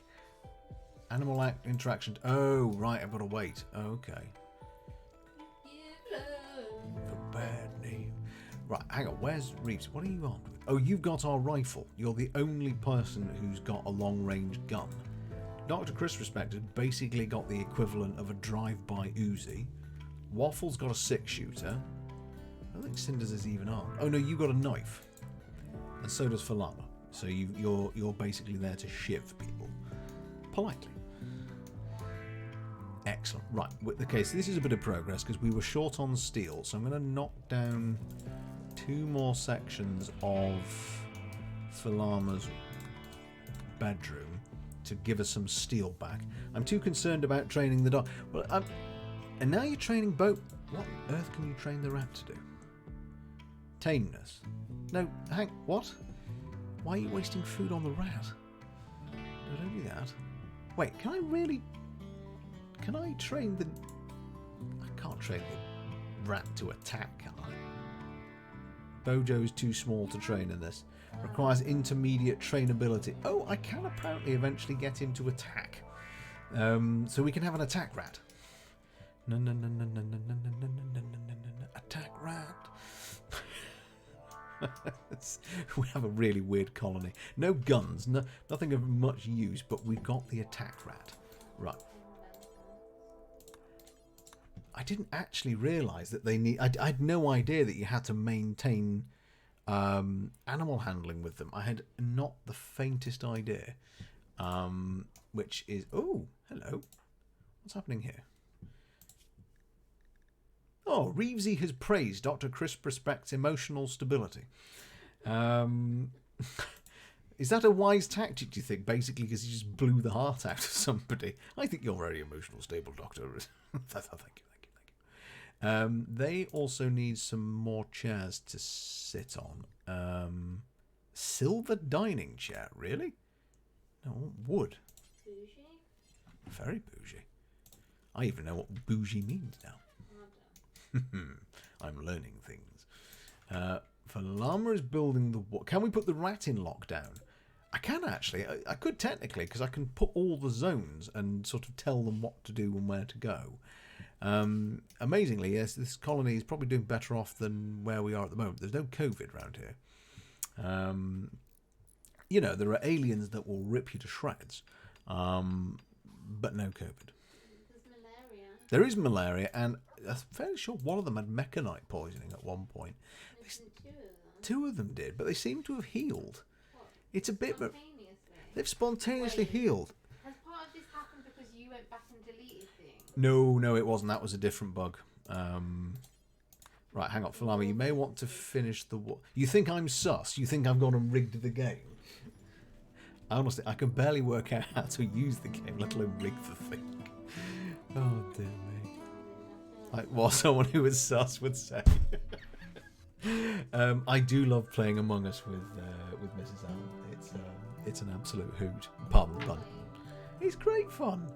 Animal interaction. Oh, right, I've got to wait. Okay. For bad name. Right, hang on. Where's Reeves? What are you armed with? Oh, you've got our rifle. You're the only person who's got a long-range gun. Dr. Chris Respected basically got the equivalent of a drive-by Uzi. Waffle's got a 6-shooter. I don't think Cinders is even armed. Oh no, you got a knife. And so does Falama. So you're basically there to shiv people. Politely. Excellent. Right, okay, so this is a bit of progress because we were short on steel, so I'm going to knock down 2 more sections of Falama's bedroom to give us some steel back. I'm too concerned about training the dog. Well, and now you're training boat. What on earth can you train the rat to do? Tameness. No, what? Why are you wasting food on the rat? No, don't do that. Wait, can I train the... I can't train the rat to attack, can I? Bojo is too small to train in this. Requires intermediate trainability. Oh, I can apparently eventually get him to attack. So we can have an attack rat. No, no, no, no, no, no, no, no, no, no, no, no, no. Attack rat. We have a really weird colony. No guns, nothing of much use, but we've got the attack rat. Right. I didn't actually realise that they need... I had no idea that you had to maintain animal handling with them. I had not the faintest idea. Which is... Oh, hello. What's happening here? Oh, Reevesy has praised Dr. Chris Prospect's emotional stability. Is that a wise tactic, do you think? Basically, because he just blew the heart out of somebody. I think you're very emotional stable, Doctor. Thank you. They also need some more chairs to sit on. Silver dining chair, really? No, wood. Bougie? Very bougie. I even know what bougie means now. I'm learning things. Falama is building the wall. Can we put the rat in lockdown? I can actually. I could technically, because I can put all the zones and sort of tell them what to do and where to go. Amazingly, yes, this colony is probably doing better off than where we are at the moment. There's no COVID around here. You know, there are aliens that will rip you to shreds, but no COVID. There's malaria. There is malaria, and I'm fairly sure one of them had mechanite poisoning at one point. Two of them did, but they seem to have healed. What? It's a bit... Spontaneously? They've spontaneously Wait. healed. Has part of this happened because you went back and deleted things? No, it wasn't. That was a different bug. Right, hang on, Falama. You may want to finish the... You think I'm sus? You think I've gone and rigged the game? Honestly, I can barely work out how to use the game, let alone rig the thing. Oh, dear me. Like what someone who is sus would say. I do love playing Among Us with Mrs. Allen. It's an absolute hoot. Pardon the pun. It's great fun.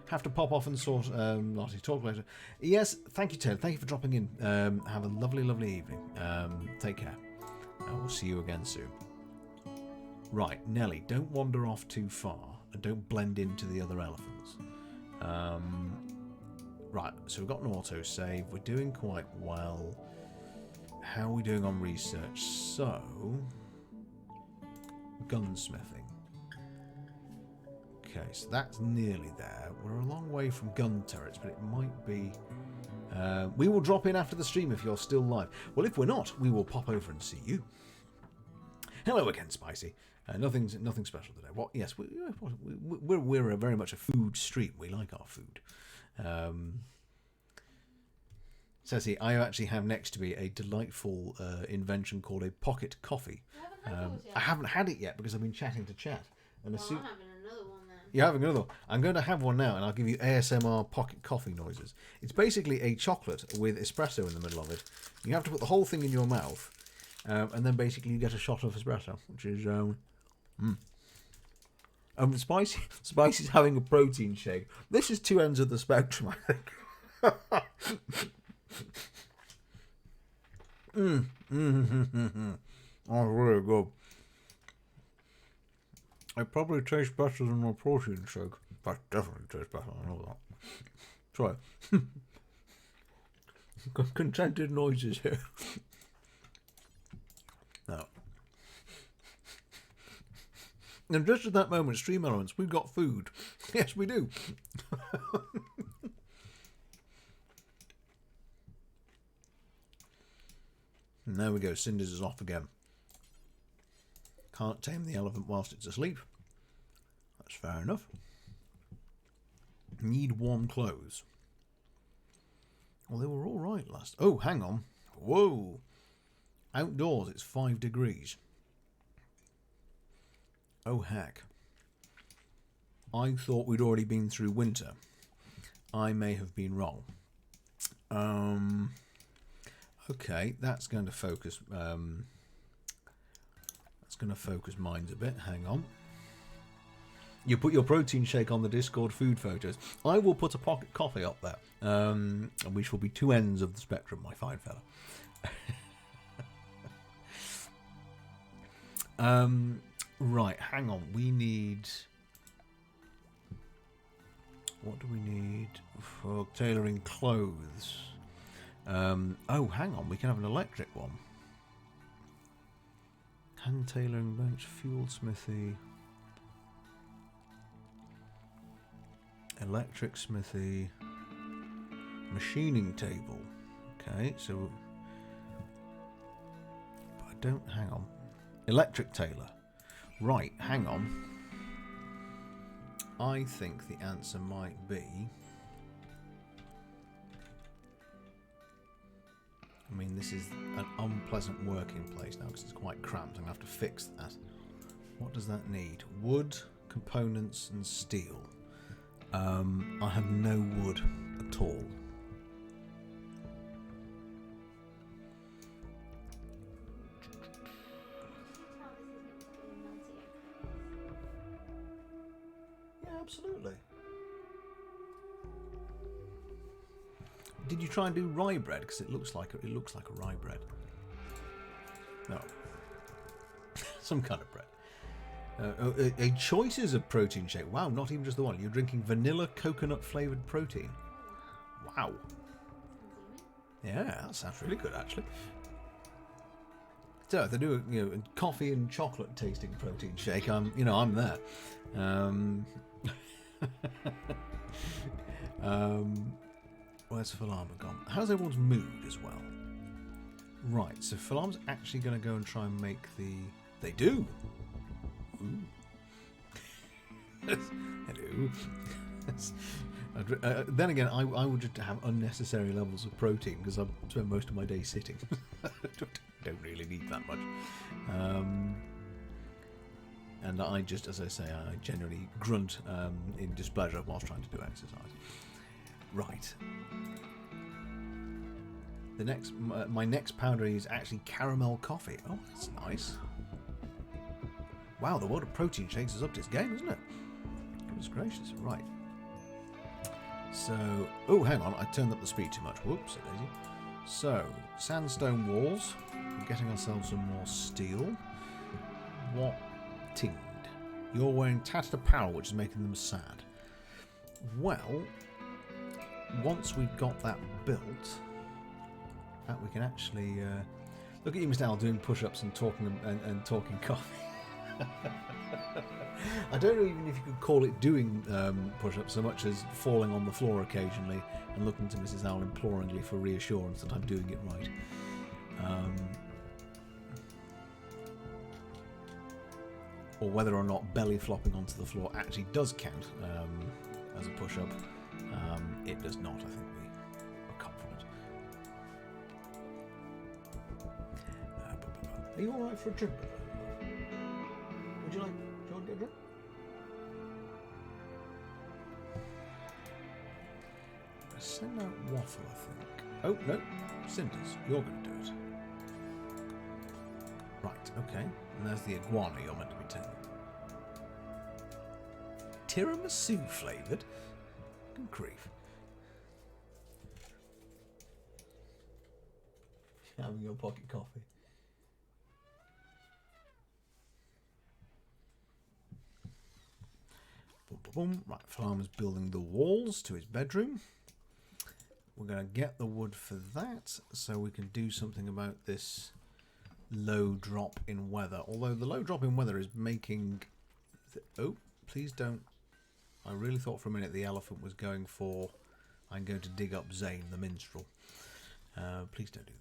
Have to pop off and sort Lottie talk later. Yes, thank you, Ted. Thank you for dropping in. Have a lovely, lovely evening. Take care. I will see you again soon. Right, Nelly, don't wander off too far and don't blend into the other elephants. Right, so we've got an autosave. We're doing quite well. How are we doing on research? So, gunsmithing. Okay, so that's nearly there. We're a long way from gun turrets, but it might be... we will drop in after the stream if you're still live. Well, if we're not, we will pop over and see you. Hello again, Spicy. Nothing special today. What? Yes, we're very much a food stream. We like our food. Says he, I actually have next to me a delightful invention called a pocket coffee. I haven't had it yet because I've been chatting to chat. And I'm having another one then. You're having another one. I'm going to have one now, and I'll give you ASMR pocket coffee noises. It's basically a chocolate with espresso in the middle of it. You have to put the whole thing in your mouth, and then basically you get a shot of espresso, which is Spicy's having a protein shake. This is two ends of the spectrum, I think. Oh, really good. It probably tastes better than a protein shake. That definitely tastes better, I know that. Sorry. Contented noises here. Now. And just at that moment, Stream Elements, we've got food. Yes, we do. And there we go, Cinders is off again. Can't tame the elephant whilst it's asleep. That's fair enough. Need warm clothes. Well, they were all right last... Oh, hang on. Whoa. Outdoors, it's 5 degrees. Oh, heck. I thought we'd already been through winter. I may have been wrong. Okay, that's going to focus... that's going to focus minds a bit. Hang on. You put your protein shake on the Discord food photos. I will put a pocket coffee up there. And we shall be two ends of the spectrum, my fine fella. Right, hang on. We need... What do we need for tailoring clothes? Oh, hang on. We can have an electric one. Hand tailoring bench, fuel smithy. Electric smithy. Machining table. Okay, so... But I don't... Hang on. Electric tailor. Right, hang on. I think the answer might be... I mean, this is an unpleasant working place now because it's quite cramped. I'm going to have to fix that. What does that need? Wood, components and steel. I have no wood at all. Yeah, absolutely. Did you try and do rye bread? Because it looks like a rye bread. No, some kind of bread. A choices of protein shake. Wow, not even just the one. You're drinking vanilla coconut flavored protein. Wow. Yeah, that sounds really good actually. So if they do a coffee and chocolate tasting protein shake, I'm there. Where's Falama gone? How's everyone's mood as well? Right, so Falama's actually going to go and try and make the... They do! Ooh. Hello. Then again, I would just have unnecessary levels of protein because I spend most of my day sitting. Don't really need that much. And I just, as I say, I generally grunt in displeasure whilst trying to do exercise. Right. My next powder is actually caramel coffee. Oh, that's nice. Wow, the world of protein shakes is up to its game, isn't it? Goodness gracious. Right. So, oh, hang on, I turned up the speed too much. Whoops, daisy. So, sandstone walls. We're getting ourselves some more steel. What tinged? You're wearing tattered apparel, which is making them sad. Well, once we've got that built, in fact, we can actually look at you, Mr. Al, doing push-ups and talking coffee. I don't know even if you could call it doing push-ups so much as falling on the floor occasionally and looking to Mrs. Owl imploringly for reassurance that I'm doing it right. Or whether or not belly flopping onto the floor actually does count as a push-up. It does not, I think we are confident. Are you alright for a drink? Do you want to get a drink? Send out waffle, I think. Oh, no. Cinders, you're going to do it. Right, okay. And there's the iguana you're meant to be telling. Tiramisu flavoured? Good grief. You're having your pocket coffee. Boom. Right, Farmer's building the walls to his bedroom. We're going to get the wood for that so we can do something about this low drop in weather. Although the low drop in weather is making... Oh, please don't... I really thought for a minute the elephant was going for... I'm going to dig up Zane, the minstrel. Please don't do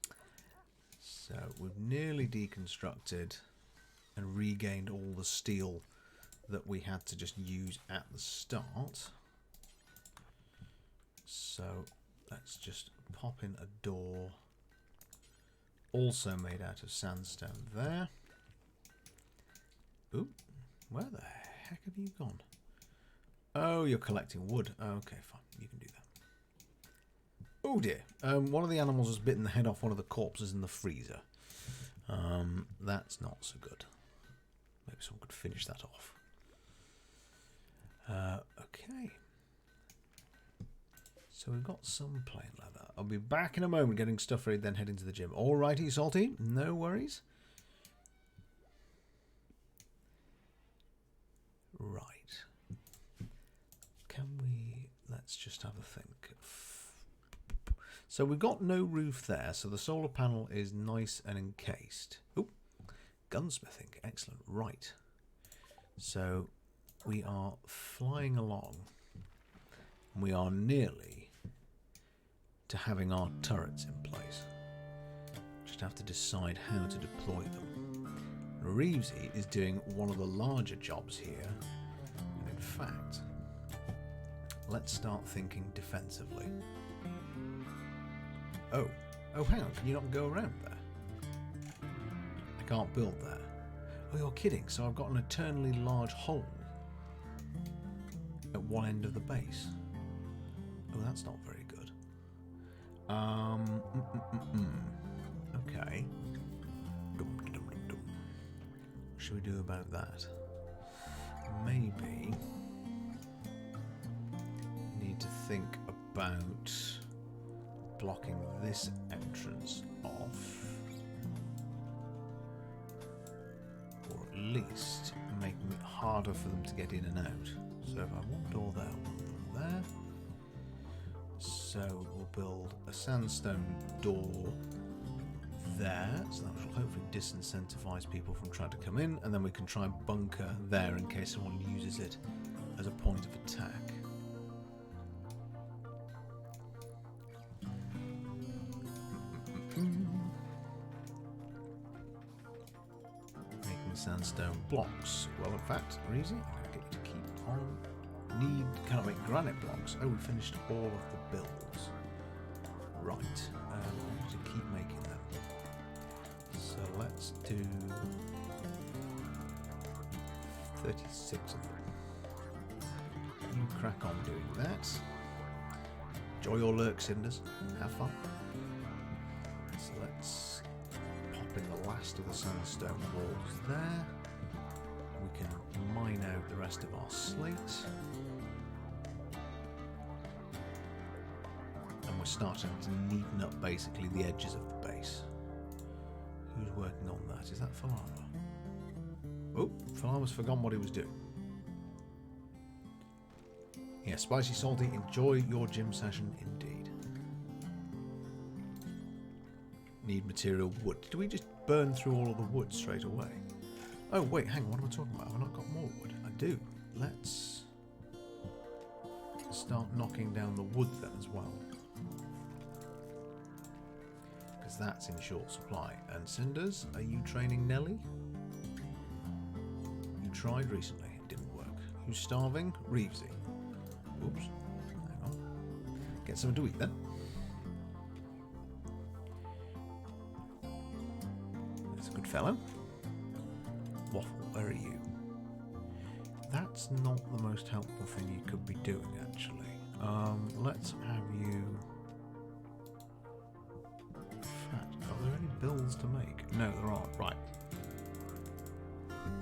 that. So we've nearly deconstructed and regained all the steel that we had to just use at the start. So let's just pop in a door, also made out of sandstone there. Ooh, where the heck have you gone? Oh, you're collecting wood. Okay, fine, you can do that. Oh dear, one of the animals has bitten the head off one of the corpses in the freezer. That's not so good. Maybe someone could finish that off. Okay. So we've got some plain leather. I'll be back in a moment getting stuff ready, then heading to the gym. Alrighty, Salty. No worries. Right. Can we... Let's just have a think. So we've got no roof there, so the solar panel is nice and encased. Oh, gunsmithing. Excellent. Right. So we are flying along. We are nearly to having our turrets in place. Just have to decide how to deploy them. Reevesy is doing one of the larger jobs here. And in fact, let's start thinking defensively. Oh, hang on, can you not go around there? I can't build there. Oh, you're kidding, so I've got an eternally large hole at one end of the base. Oh, that's not very good. Okay. What should we do about that? Maybe need to think about blocking this entrance off, or at least making it harder for them to get in and out. So if I have one door there, one door there. So we'll build a sandstone door there, so that will hopefully disincentivize people from trying to come in, and then we can try and bunker there in case someone uses it as a point of attack. Making sandstone blocks. Well, in fact, Reezy, I'm going to get you to keep on. Can't make granite blocks. Oh, we finished all of the builds. Right. I need to keep making them. So let's do 36 of them. You crack on doing that. Enjoy your lurk, Cinders. Have fun. So let's pop in the last of the sandstone walls there. We can mine out the rest of our slate. And we're starting to neaten up basically the edges of the base. Who's working on that? Is that Falama? Oh, Falama's forgotten what he was doing. Yeah, Spicy Salty, enjoy your gym session indeed. Need material wood. Do we just burn through all of the wood straight away? Oh, wait, hang on, what am I talking about? Have I not got more wood? I do. Let's start knocking down the wood then as well. Because that's in short supply. And Cinders, are you training Nelly? You tried recently, it didn't work. Who's starving? Reevesy. Oops. Hang on. Get something to eat then. That's a good fellow. Waffle, where are you? That's not the most helpful thing you could be doing, actually. Let's have you... In fact, are there any builds to make? No, there aren't. Right.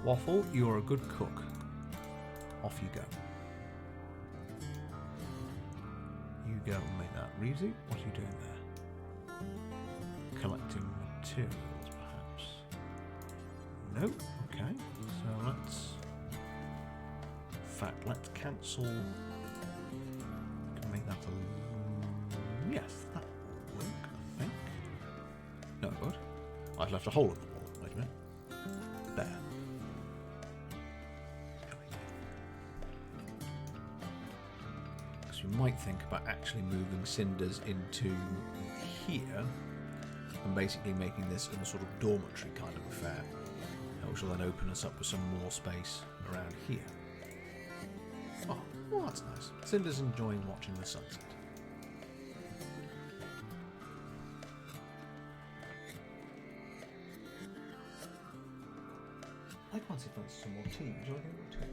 Waffle, you're a good cook. Off you go. You go and make that. Reevesy, what are you doing there? Collecting materials, perhaps. Nope. Okay, so let's... In fact, let's cancel... Can make that a... Yes, that will work, I think. No, it would. I've left a hole in the wall. Wait a minute. There. Because we might think about actually moving Cinders into here and basically making this a sort of dormitory kind of affair. Which will then open us up with some more space around here. Oh, well that's nice. Cinder's enjoying watching the sunset. I can't see if that's some more tea. Would you like any more tea?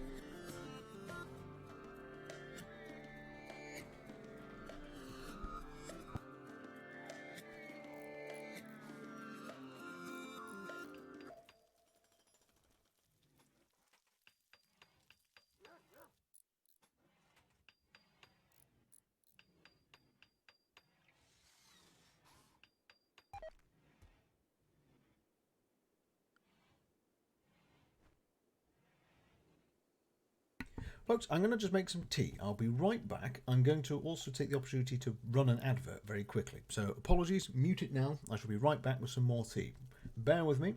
Folks, I'm going to just make some tea. I'll be right back. I'm going to also take the opportunity to run an advert very quickly. So apologies, mute it now. I shall be right back with some more tea. Bear with me.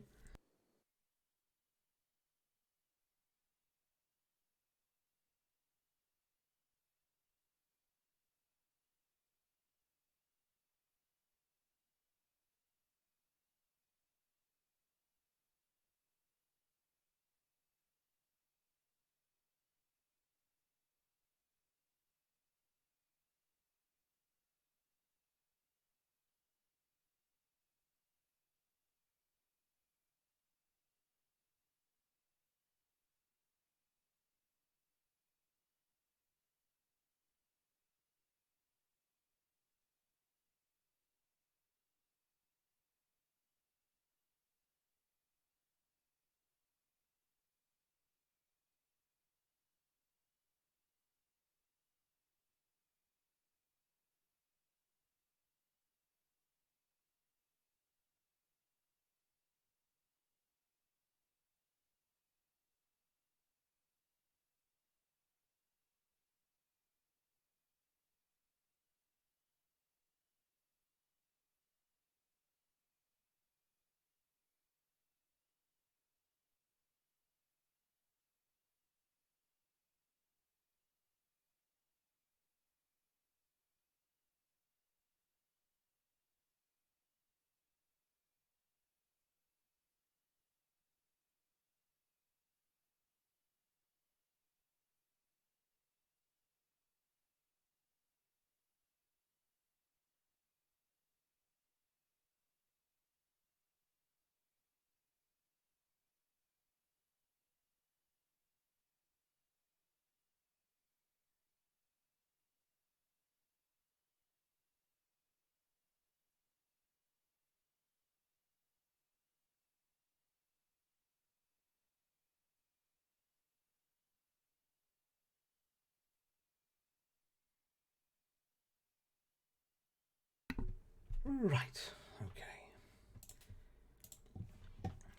Right, okay.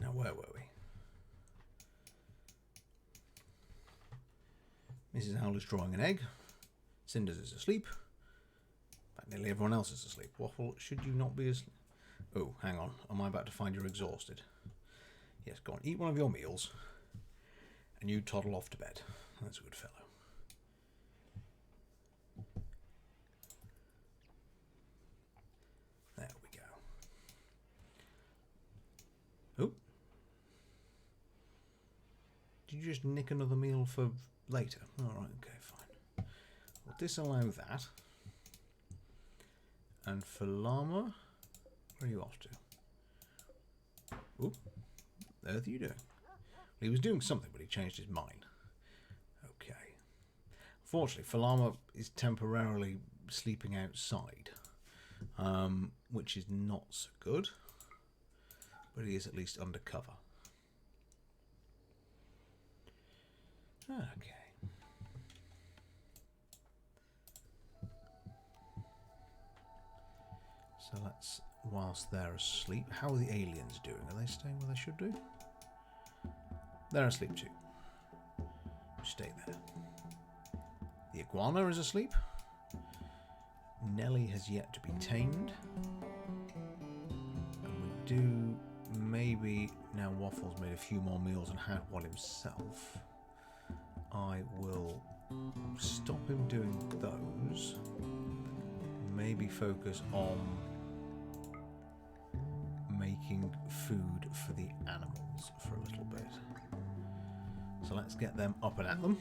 Now, where were we? Mrs. Owl is drawing an egg. Cinders is asleep. But nearly everyone else is asleep. Waffle, should you not be asleep? Oh, hang on. Am I about to find you're exhausted? Yes, go on. Eat one of your meals. And you toddle off to bed. That's a good fellow. There we go. Oh. Did you just nick another meal for later? Alright, okay, fine. We'll disallow that. And for Llama, where are you off to? Oh, what on earth are you doing? Well, he was doing something, but he changed his mind. Okay. Fortunately, Falama is temporarily sleeping outside, which is not so good, but he is at least under cover. Okay. So let's, whilst they're asleep, how are the aliens doing? Are they staying where they should do? They're asleep too. Stay there. The iguana is asleep. Nelly has yet to be tamed. And we do maybe, now Waffle's made a few more meals and had one himself, I will stop him doing those. Maybe focus on making food for the animals for a little bit. So let's get them up and at them.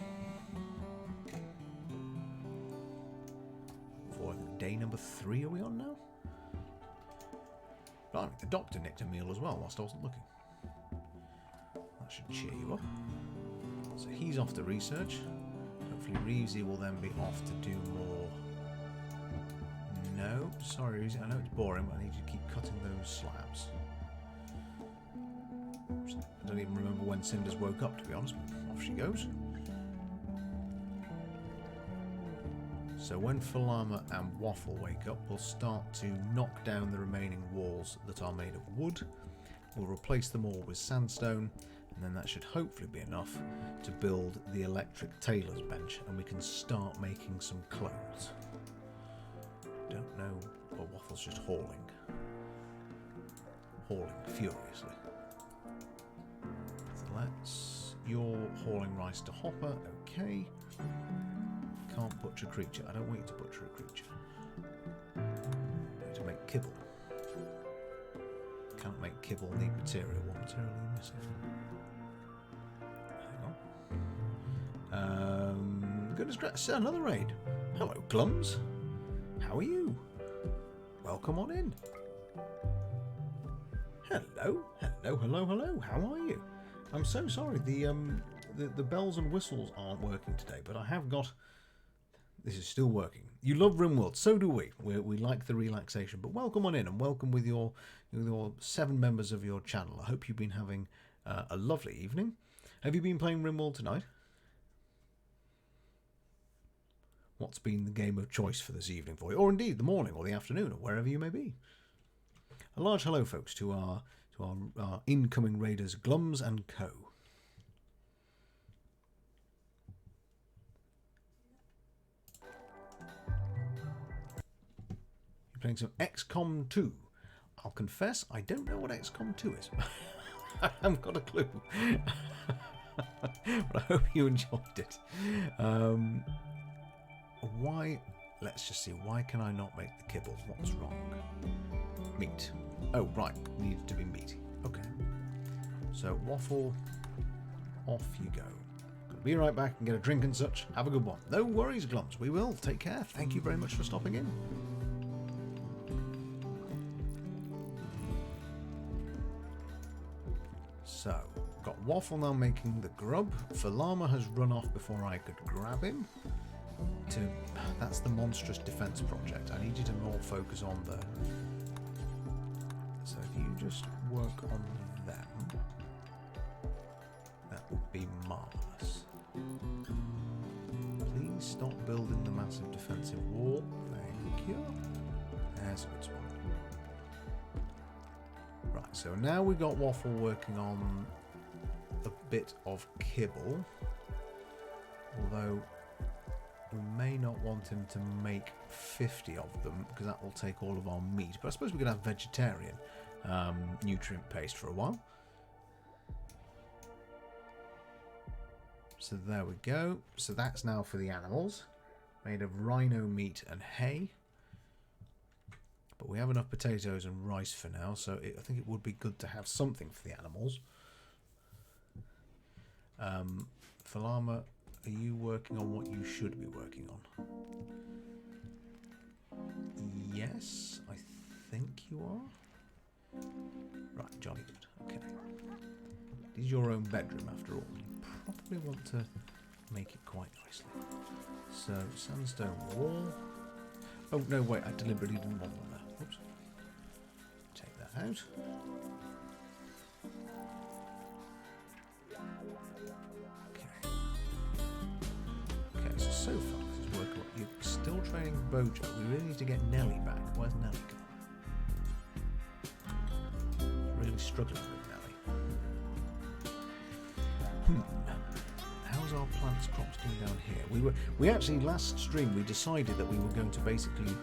For day number 3 are we on now? Right, the doctor nicked a meal as well whilst I wasn't looking. That should cheer you up. So he's off to research. Hopefully Reevesy will then be off to do more. No, sorry Reevesy, I know it's boring, but I need you to keep cutting those slabs. I don't even remember when Cinders woke up, to be honest, but off she goes. So when Falama and Waffle wake up, we'll start to knock down the remaining walls that are made of wood. We'll replace them all with sandstone, And then that should hopefully be enough to build the electric tailor's bench, and we can start making some clothes. Don't know, but Waffle's just hauling furiously. So you're hauling rice to Hopper, okay. Can't butcher a creature. I don't want you to butcher a creature. I need to make kibble. Can't make kibble, need material. What material are you missing? Hang on. Goodness gracious, another raid. Hello, Glums. How are you? Welcome on in. Hello. How are you? I'm so sorry. The bells and whistles aren't working today, but I have got. This is still working. You love Rimworld, so do we. We like the relaxation. But welcome on in, and welcome with your 7 members of your channel. I hope you've been having a lovely evening. Have you been playing Rimworld tonight? What's been the game of choice for this evening for you, or indeed the morning or the afternoon, or wherever you may be? A large hello, folks, to our incoming raiders, Glums and Co. You're playing some XCOM 2. I'll confess, I don't know what XCOM 2 is. I haven't got a clue. But I hope you enjoyed it. Let's just see, why can I not make the kibble? What's wrong? Meat. Oh, right, needs to be meaty. Okay. So, Waffle, off you go. Gonna be right back and get a drink and such. Have a good one. No worries, Glums. We will. Take care. Thank you very much for stopping in. So, got Waffle now making the grub. Falama has run off before I could grab him. That's the monstrous defense project. I need you to more focus on the. So if you just work on them, that would be marvellous. Please stop building the massive defensive wall. Thank you. There's a good spot. Right, so now we've got Waffle working on a bit of kibble. Although we may not want him to make 50 of them, because that will take all of our meat. But I suppose we could have vegetarian nutrient paste for a while. So there we go. So that's now for the animals. Made of rhino meat and hay. But we have enough potatoes and rice for now, so I think it would be good to have something for the animals. Falama, are you working on what you should be working on? Yes, I think you are. Right, jolly good. Okay. It is your own bedroom after all. You probably want to make it quite nicely. So, sandstone wall. Oh, no, wait, I deliberately didn't want one there. Oops. Take that out. So far, this is working. You're still training Bojo. We really need to get Nelly back. Where's Nelly gone? Really struggling with Nelly. How's our plants crops doing down here? We actually last stream we decided that we were going to basically.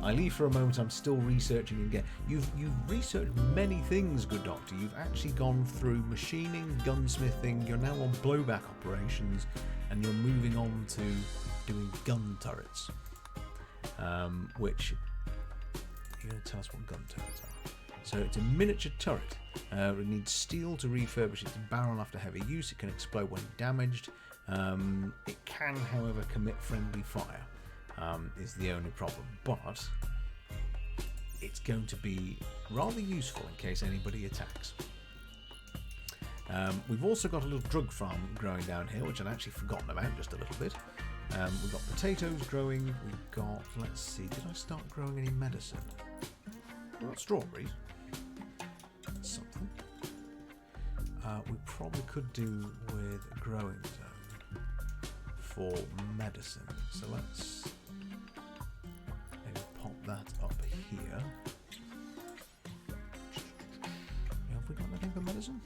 I leave for a moment. I'm still researching again. You've researched many things, good doctor. You've actually gone through machining, gunsmithing. You're now on blowback operations. And you're moving on to doing gun turrets, which you're going to tell us what gun turrets are. So it's a miniature turret. It needs steel to refurbish its barrel after heavy use. It can explode when damaged. It can, however, commit friendly fire. Is the only problem, but it's going to be rather useful in case anybody attacks. We've also got a little drug farm growing down here, which I'd actually forgotten about just a little bit. We've got potatoes growing. We've got, let's see, did I start growing any medicine? We've got strawberries. That's something. We probably could do with a growing zone for medicine. So let's maybe pop that up here. Have we got anything for medicine?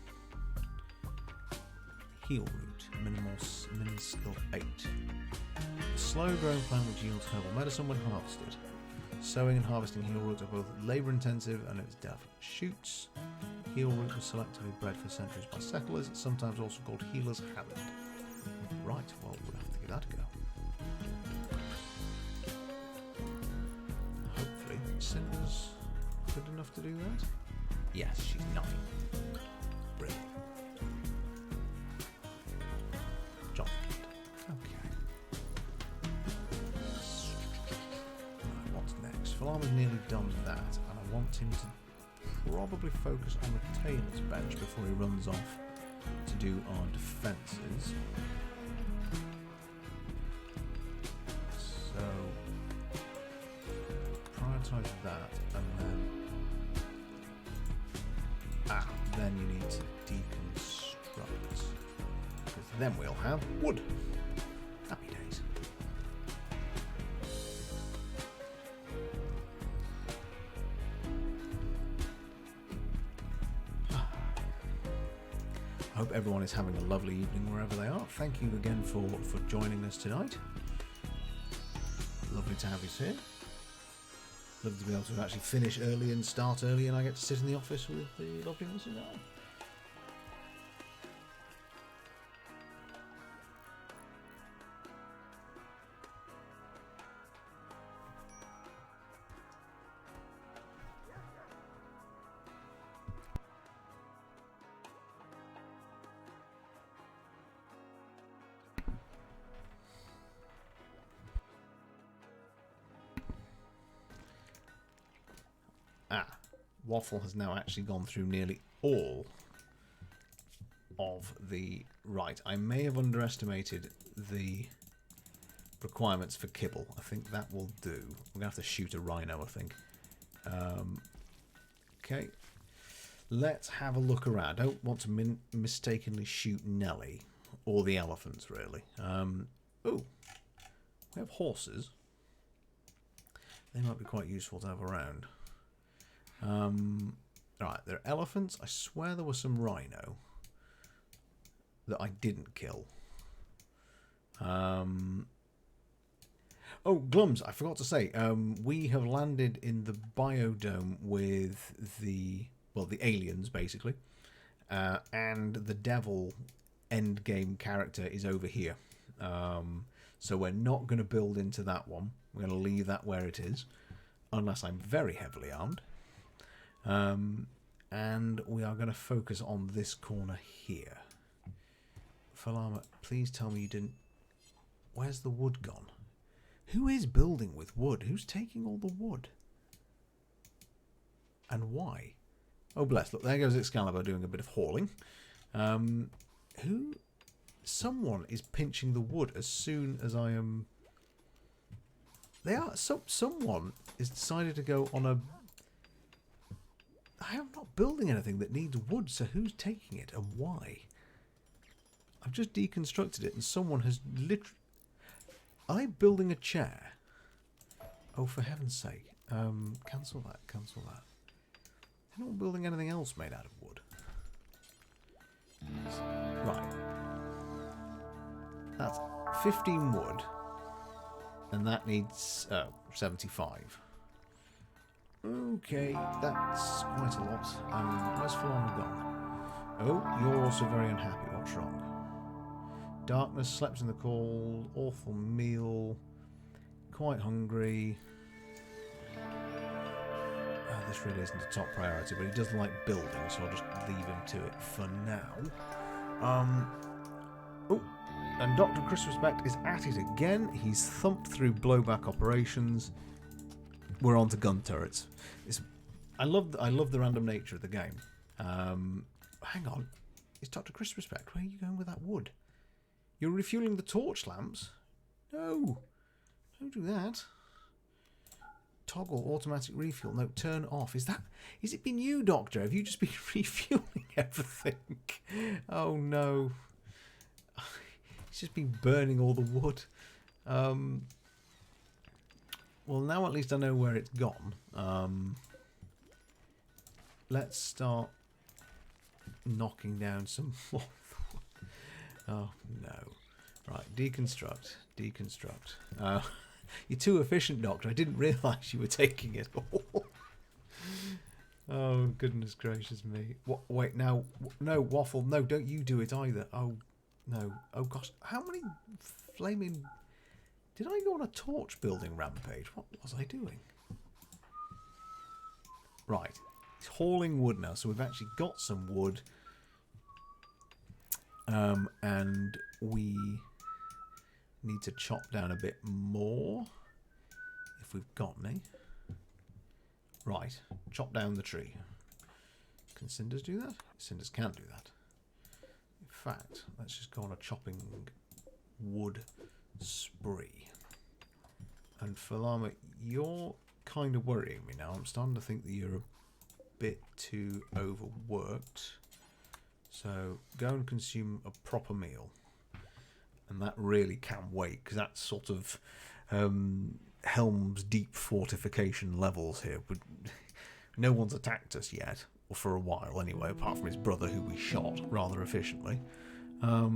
Heal root. Min skill 8. A slow growing plant which yields herbal medicine when harvested. Sowing and harvesting heal roots are both labour intensive and it's delicate shoots. Heal root was selectively bred for centuries by settlers, sometimes also called healer's hand. Right, well, we'll have to give that a go. Hopefully, Cinder's good enough to do that. Yes, she's 9. Brilliant. John. Okay. Right, what's next? Falama's nearly done that, and I want him to probably focus on the tailor's bench before he runs off to do our defences. So prioritise that, and then you need to deconstruct, because then we'll have wood. Happy days. I hope everyone is having a lovely evening wherever they are. Thank you again for joining us tonight. Lovely to have you here. Lovely to be able to actually finish early and start early, and I get to sit in the office with the lovely Mrs. Allen. Waffle has now actually gone through nearly all of the... Right, I may have underestimated the requirements for kibble. I think that will do. We're going to have to shoot a rhino, I think. Okay. Let's have a look around. I don't want to mistakenly shoot Nelly. Or the elephants, really. Oh, we have horses. They might be quite useful to have around. Right, there are elephants. I swear there was some rhino that I didn't kill. Oh, Glums, I forgot to say, we have landed in the biodome with the aliens, basically. And the devil endgame character is over here. So we're not going to build into that one. We're going to leave that where it is. Unless I'm very heavily armed. And we are going to focus on this corner here. Falama, please tell me you didn't... Where's the wood gone? Who is building with wood? Who's taking all the wood? And why? Oh, bless. Look, there goes Excalibur doing a bit of hauling. Someone is pinching the wood as soon as I am... Someone has decided to go on a... I am not building anything that needs wood, so who's taking it and why? I've just deconstructed it and someone has literally... I'm building a chair. Oh, for heaven's sake. Cancel that, cancel that. I'm not building anything else made out of wood. Right. That's 15 wood. And that needs 75. Okay, that's quite a lot. Where's Falana gone? Oh, you're also very unhappy. What's wrong? Darkness, slept in the cold, awful meal, quite hungry. This really isn't a top priority, but he does like building, so I'll just leave him to it for now. Oh, and Dr. Chris Respect is at it again. He's thumped through blowback operations. We're on to gun turrets. I love the random nature of the game. Hang on. It's Dr. Chris Respect. Where are you going with that wood? You're refueling the torch lamps? No. Don't do that. Toggle automatic refuel. No, turn off. Is it been you, Doctor? Have you just been refueling everything? Oh no. It's just been burning all the wood. Well, now at least I know where it's gone. Let's start knocking down some more. Oh, no. Right, deconstruct. You're too efficient, Doctor. I didn't realise you were taking it all. Oh, goodness gracious me. What? Wait, now. No, Waffle. No, don't you do it either. Oh, no. Oh, gosh. How many flaming... Did I go on a torch building rampage? What was I doing? Right. It's hauling wood now, so we've actually got some wood. And we need to chop down a bit more. If we've got any. Right. Chop down the tree. Can cinders do that? Cinders can't do that. In fact, let's just go on a chopping wood spree. And Falama, you're kind of worrying me now. I'm starting to think that you're a bit too overworked. So go and consume a proper meal. And that really can wait, because that's sort of Helm's deep fortification levels here. No one's attacked us yet, or for a while anyway, apart from his brother who we shot rather efficiently. I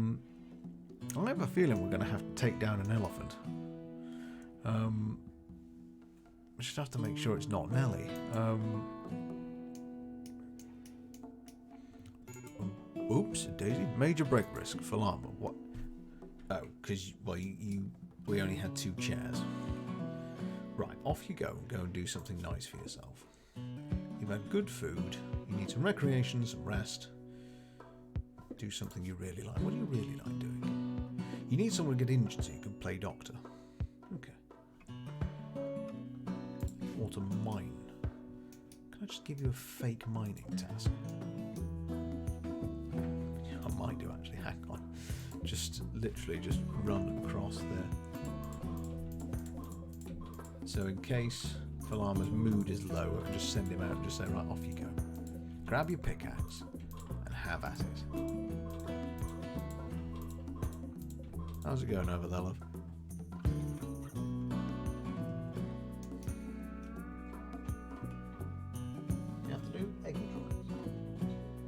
have a feeling we're going to have to take down an elephant. We just have to make sure it's not Nelly. Oops, Daisy. Major break risk for llama. What? Oh, because we only had 2 chairs. Right, off you go and go and do something nice for yourself. You've had good food. You need some recreation, some rest. Do something you really like. What do you really like doing? You need someone to get injured so you can play doctor. Okay. Or to mine. Can I just give you a fake mining task? I might do actually. Hang on. Just literally just run across there. So in case Falama's mood is low, I can just send him out and just say, right, off you go. Grab your pickaxe and have at it. How's it going over there, love? You have to do eggy drawings.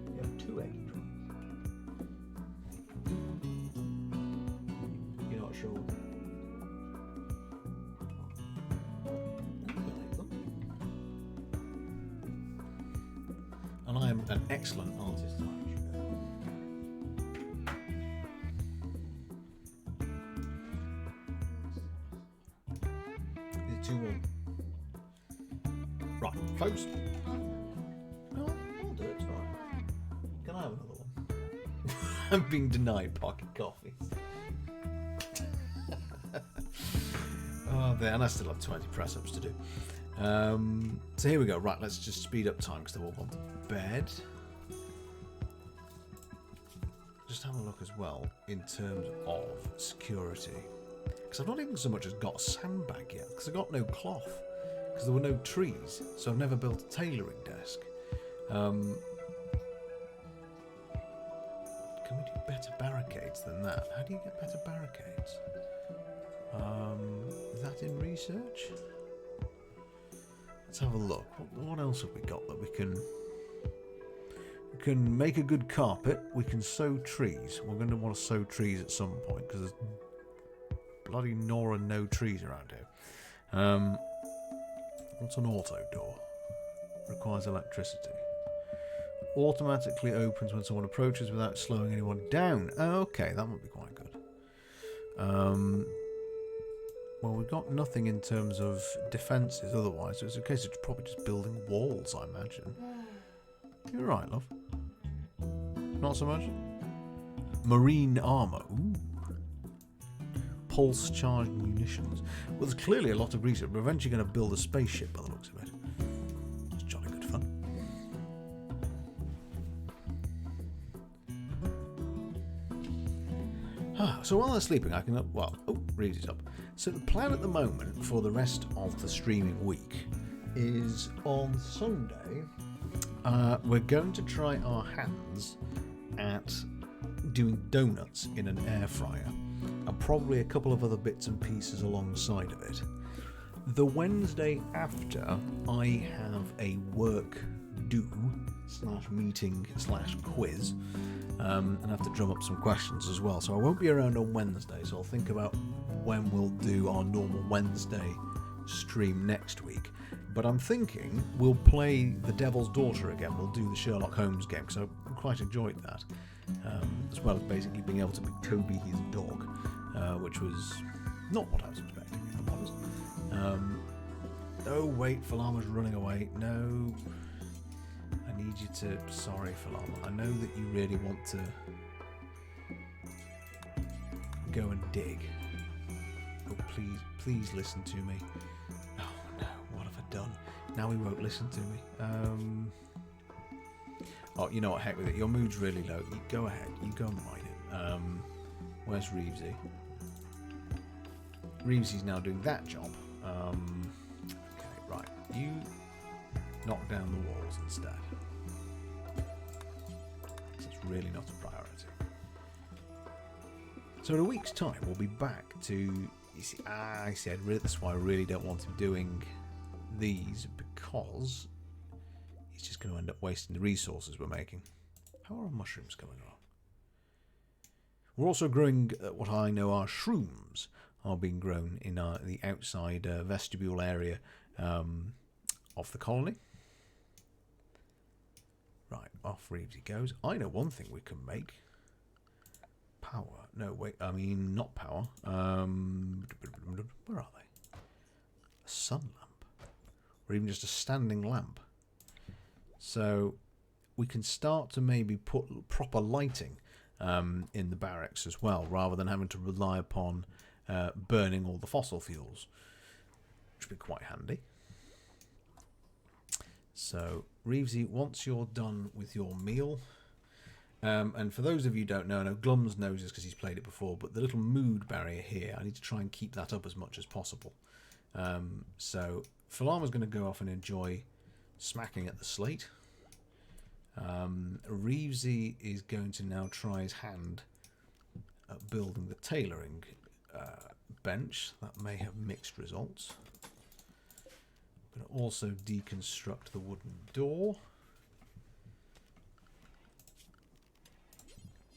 You have 2 eggy drawings. You're not sure. And I am an excellent artist. It's 2-1. Right, folks. No, I'll do it. It's alright. Can I have another one? I'm being denied pocket coffee. Oh, there, and I still have 20 press-ups to do. So here we go. Right, let's just speed up time because they've all gone to bed. Just have a look as well in terms of security. Because I've not even so much as got a sandbag yet, because I've got no cloth, because there were no trees, so I've never built a tailoring desk. Can we do better barricades than that? How do you get better barricades? Is that in research? Let's have a look. What else have we got that we can... We can make a good carpet. We can sow trees. We're going to want to sow trees at some point, because there's bloody Nora no trees around here. What's an auto door? Requires electricity. Automatically opens when someone approaches without slowing anyone down. Okay, that would be quite good. Well, we've got nothing in terms of defences otherwise, so it's a case of probably just building walls, I imagine. You're right, love. Not so much? Marine armour. Ooh. Pulse charged munitions. Well, there's clearly a lot of research. We're eventually going to build a spaceship by the looks of it. It's jolly good fun. So while they're sleeping, I can... read it up. So the plan at the moment for the rest of the streaming week is on Sunday, we're going to try our hands at doing donuts in an air fryer. And probably a couple of other bits and pieces alongside of it. The Wednesday after, I have a work do / meeting / quiz, and have to drum up some questions as well. So I won't be around on Wednesday, so I'll think about when we'll do our normal Wednesday stream next week. But I'm thinking we'll play The Devil's Daughter again. We'll do the Sherlock Holmes game, because I quite enjoyed that, as well as basically being able to be Toby his dog, which was not what I was expecting, if I'm honest. Oh wait, Falama's running away. No, I need you to... Sorry, Falama. I know that you really want to go and dig. Oh, please listen to me. Oh no, what have I done? Now he won't listen to me. Oh, you know what? Heck with it. Your mood's really low. You go ahead. You go and mine it. Where's Reevesy? Reevesy's now doing that job. Okay, right. You knock down the walls instead. It's really not a priority. So in a week's time, we'll be back to... You see, I said that's why I really don't want him doing these, because he's just going to end up wasting the resources we're making. How are our mushrooms coming along? We're also growing what I know are shrooms are being grown in the outside vestibule area of the colony. Right, off Reevesy goes. I know one thing we can make. Power. No, wait, I mean, not power. Where are they? A sun lamp. Or even just a standing lamp. So we can start to maybe put proper lighting in the barracks as well, rather than having to rely upon burning all the fossil fuels, which would be quite handy. So, Reevesy, once you're done with your meal, and for those of you who don't know, I know Glums knows this because he's played it before, but the little mood barrier here, I need to try and keep that up as much as possible. So, Falama's going to go off and enjoy smacking at the slate. Reevesy is going to now try his hand at building the tailoring bench. That may have mixed results. I'm going to also deconstruct the wooden door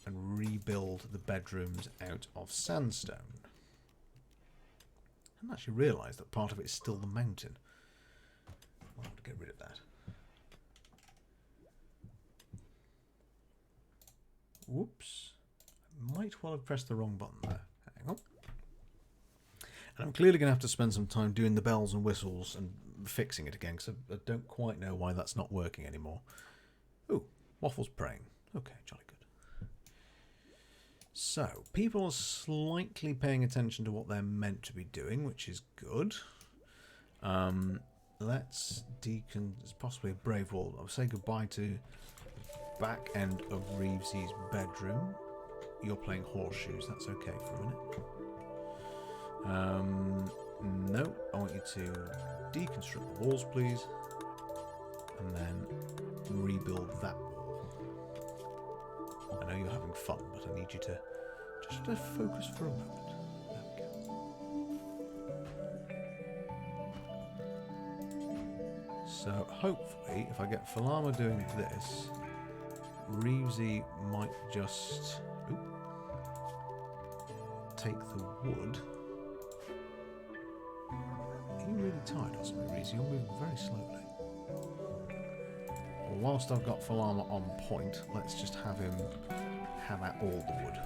and rebuild the bedrooms out of sandstone. I haven't actually realised that part of it is still the mountain. I'll have to get rid of that. Whoops. I might well have pressed the wrong button there. Hang on. And I'm clearly going to have to spend some time doing the bells and whistles and fixing it again, because I don't quite know why that's not working anymore. Ooh, Waffle's praying. Okay, jolly good. So, people are slightly paying attention to what they're meant to be doing, which is good. Let's it's possibly a brave wall. I'll say goodbye to back end of Reevesy's bedroom. You're playing horseshoes, that's okay for a minute. No, I want you to deconstruct the walls, please, and then rebuild that wall. I know you're having fun, but I need you to just focus for a moment. There we go. So hopefully, if I get Falama doing this, Reevesy might just take the wood. Are you really tired or something, Reevesy? You're moving very slowly. Well, whilst I've got Falama on point, let's just have him have at all the wood.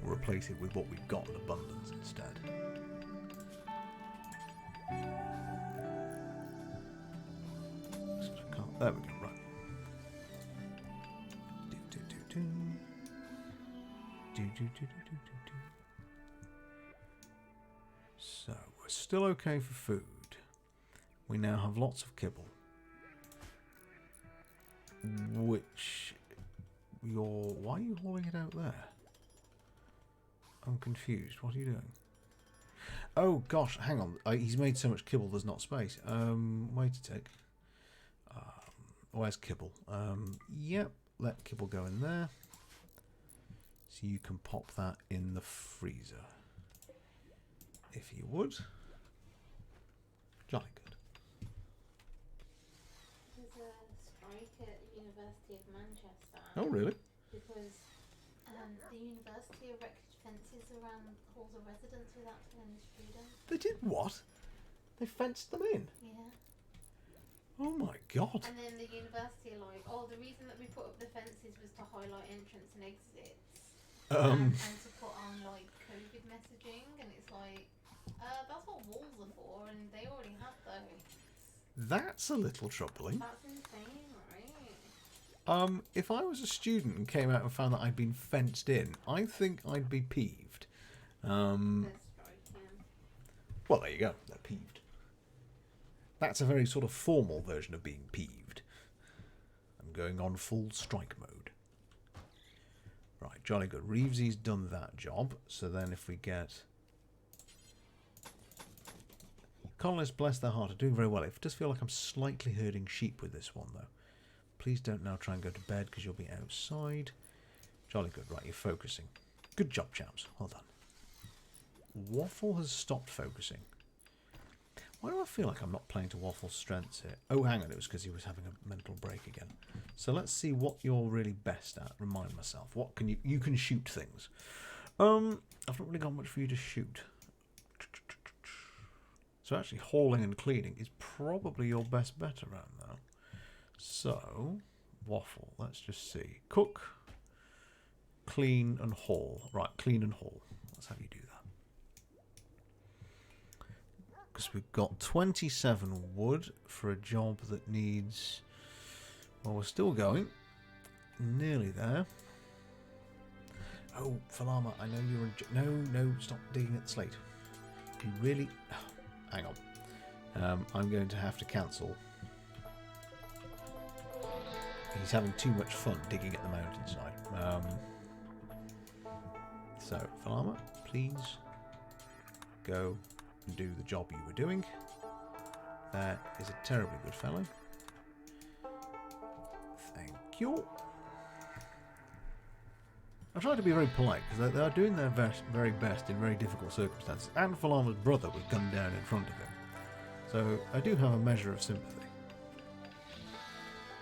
We'll replace it with what we've got in abundance instead. There we go, right. So, we're still okay for food. We now have lots of kibble. Which... Why are you hauling it out there? I'm confused. What are you doing? Oh, gosh, hang on. He's made so much kibble there's not space. Wait a tick. Where's kibble? Yep, let kibble go in there. So you can pop that in the freezer. If you would. Jolly good. There's a strike at University of Manchester. Oh, really? Because the university erected fences around halls of residence without telling the students. They did what? They fenced them in? Yeah. Oh my god. And then the university are like, oh, the reason that we put up the fences was to highlight entrance and exits. And to put on like COVID messaging, and it's like, that's what walls are for, and they already have those. That's a little troubling. That's insane, right? If I was a student and came out and found that I'd been fenced in, I think I'd be peeved. They're striking. Well, there you go. They're peeved. That's a very sort of formal version of being peeved. I'm going on full strike mode. Right, jolly good. Reevesy's done that job. So then if we get... Colonists, bless their heart, are doing very well. It does feel like I'm slightly herding sheep with this one, though. Please don't now try and go to bed because you'll be outside. Jolly good. Right, you're focusing. Good job, chaps. Well done. Waffle has stopped focusing. Why do I feel like I'm not playing to Waffle's strengths here? Oh, hang on. It was because he was having a mental break again. So let's see what you're really best at. Remind myself. What can you... You can shoot things. I've not really got much for you to shoot. So actually hauling and cleaning is probably your best bet around now. So, Waffle. Let's just see. Cook, clean and haul. Right, clean and haul. Let's have you do that. Because we've got 27 wood for a job that needs... Well, we're still going. Nearly there. Oh, Falama, I know you're... No, stop digging at the slate. You really... Hang on. I'm going to have to cancel. He's having too much fun digging at the mountainside. So, Falama, please go and do the job you were doing. That is a terribly good fellow. Thank you. I try to be very polite because they are doing their very best in very difficult circumstances. And Falama's brother was gunned down in front of him. So I do have a measure of sympathy.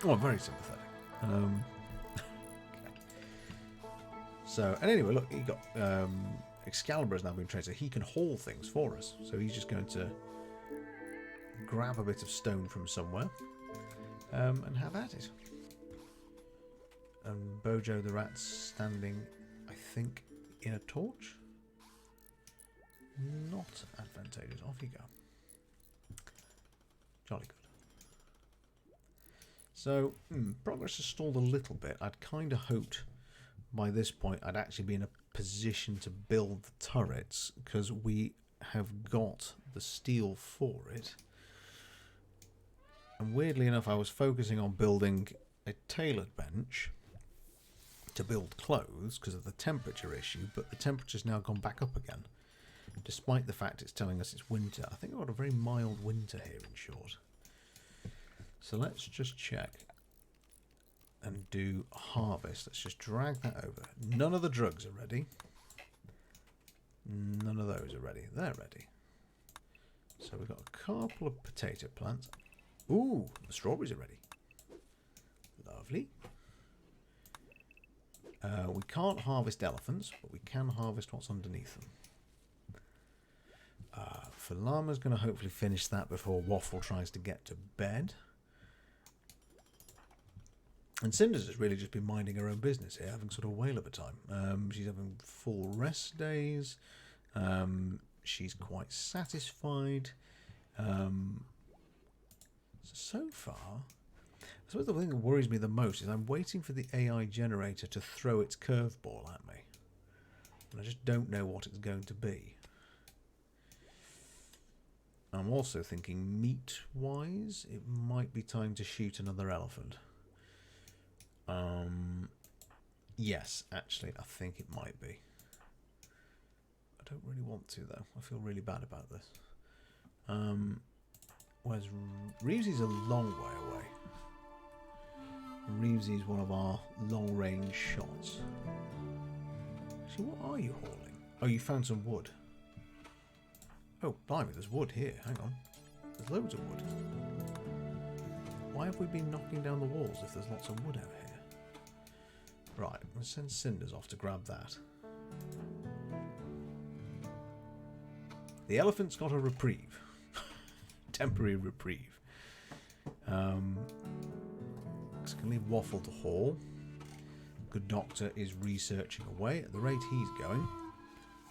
Oh, very sympathetic. Okay. So, and anyway, look, he got Excalibur has now been trained, so he can haul things for us. So he's just going to grab a bit of stone from somewhere and have at it. And Bojo the rat's standing, I think, in a torch. Not advantageous. Off you go. Jolly good. So, progress has stalled a little bit. I'd kind of hoped by this point I'd actually be in a position to build the turrets because we have got the steel for it. And weirdly enough, I was focusing on building a tailored bench to build clothes because of the temperature issue, but the temperature's now gone back up again, despite the fact it's telling us it's winter. I think we've got a very mild winter here in short. So let's just check and do harvest. Let's just drag that over. None of the drugs are ready. None of those are ready. They're ready. So we've got a couple of potato plants. Ooh, the strawberries are ready. Lovely. We can't harvest elephants, but we can harvest what's underneath them. Falama's going to hopefully finish that before Waffle tries to get to bed. And Cinders has really just been minding her own business here, having sort of a whale of a time. She's having full rest days. She's quite satisfied. So far, I suppose the thing that worries me the most is I'm waiting for the AI generator to throw its curveball at me. And I just don't know what it's going to be. I'm also thinking meat-wise, it might be time to shoot another elephant. Yes, actually, I think it might be. I don't really want to, though. I feel really bad about this. Whereas Reevesy's a long way away. Reevesy's one of our long-range shots. Actually, what are you hauling? Oh, you found some wood. Oh, blimey, there's wood here. Hang on. There's loads of wood. Why have we been knocking down the walls if there's lots of wood out here? Right, let's send Cinders off to grab that. The elephant's got a reprieve. Temporary reprieve. Just gonna leave Waffle to haul. Good Doctor is researching away. At the rate he's going,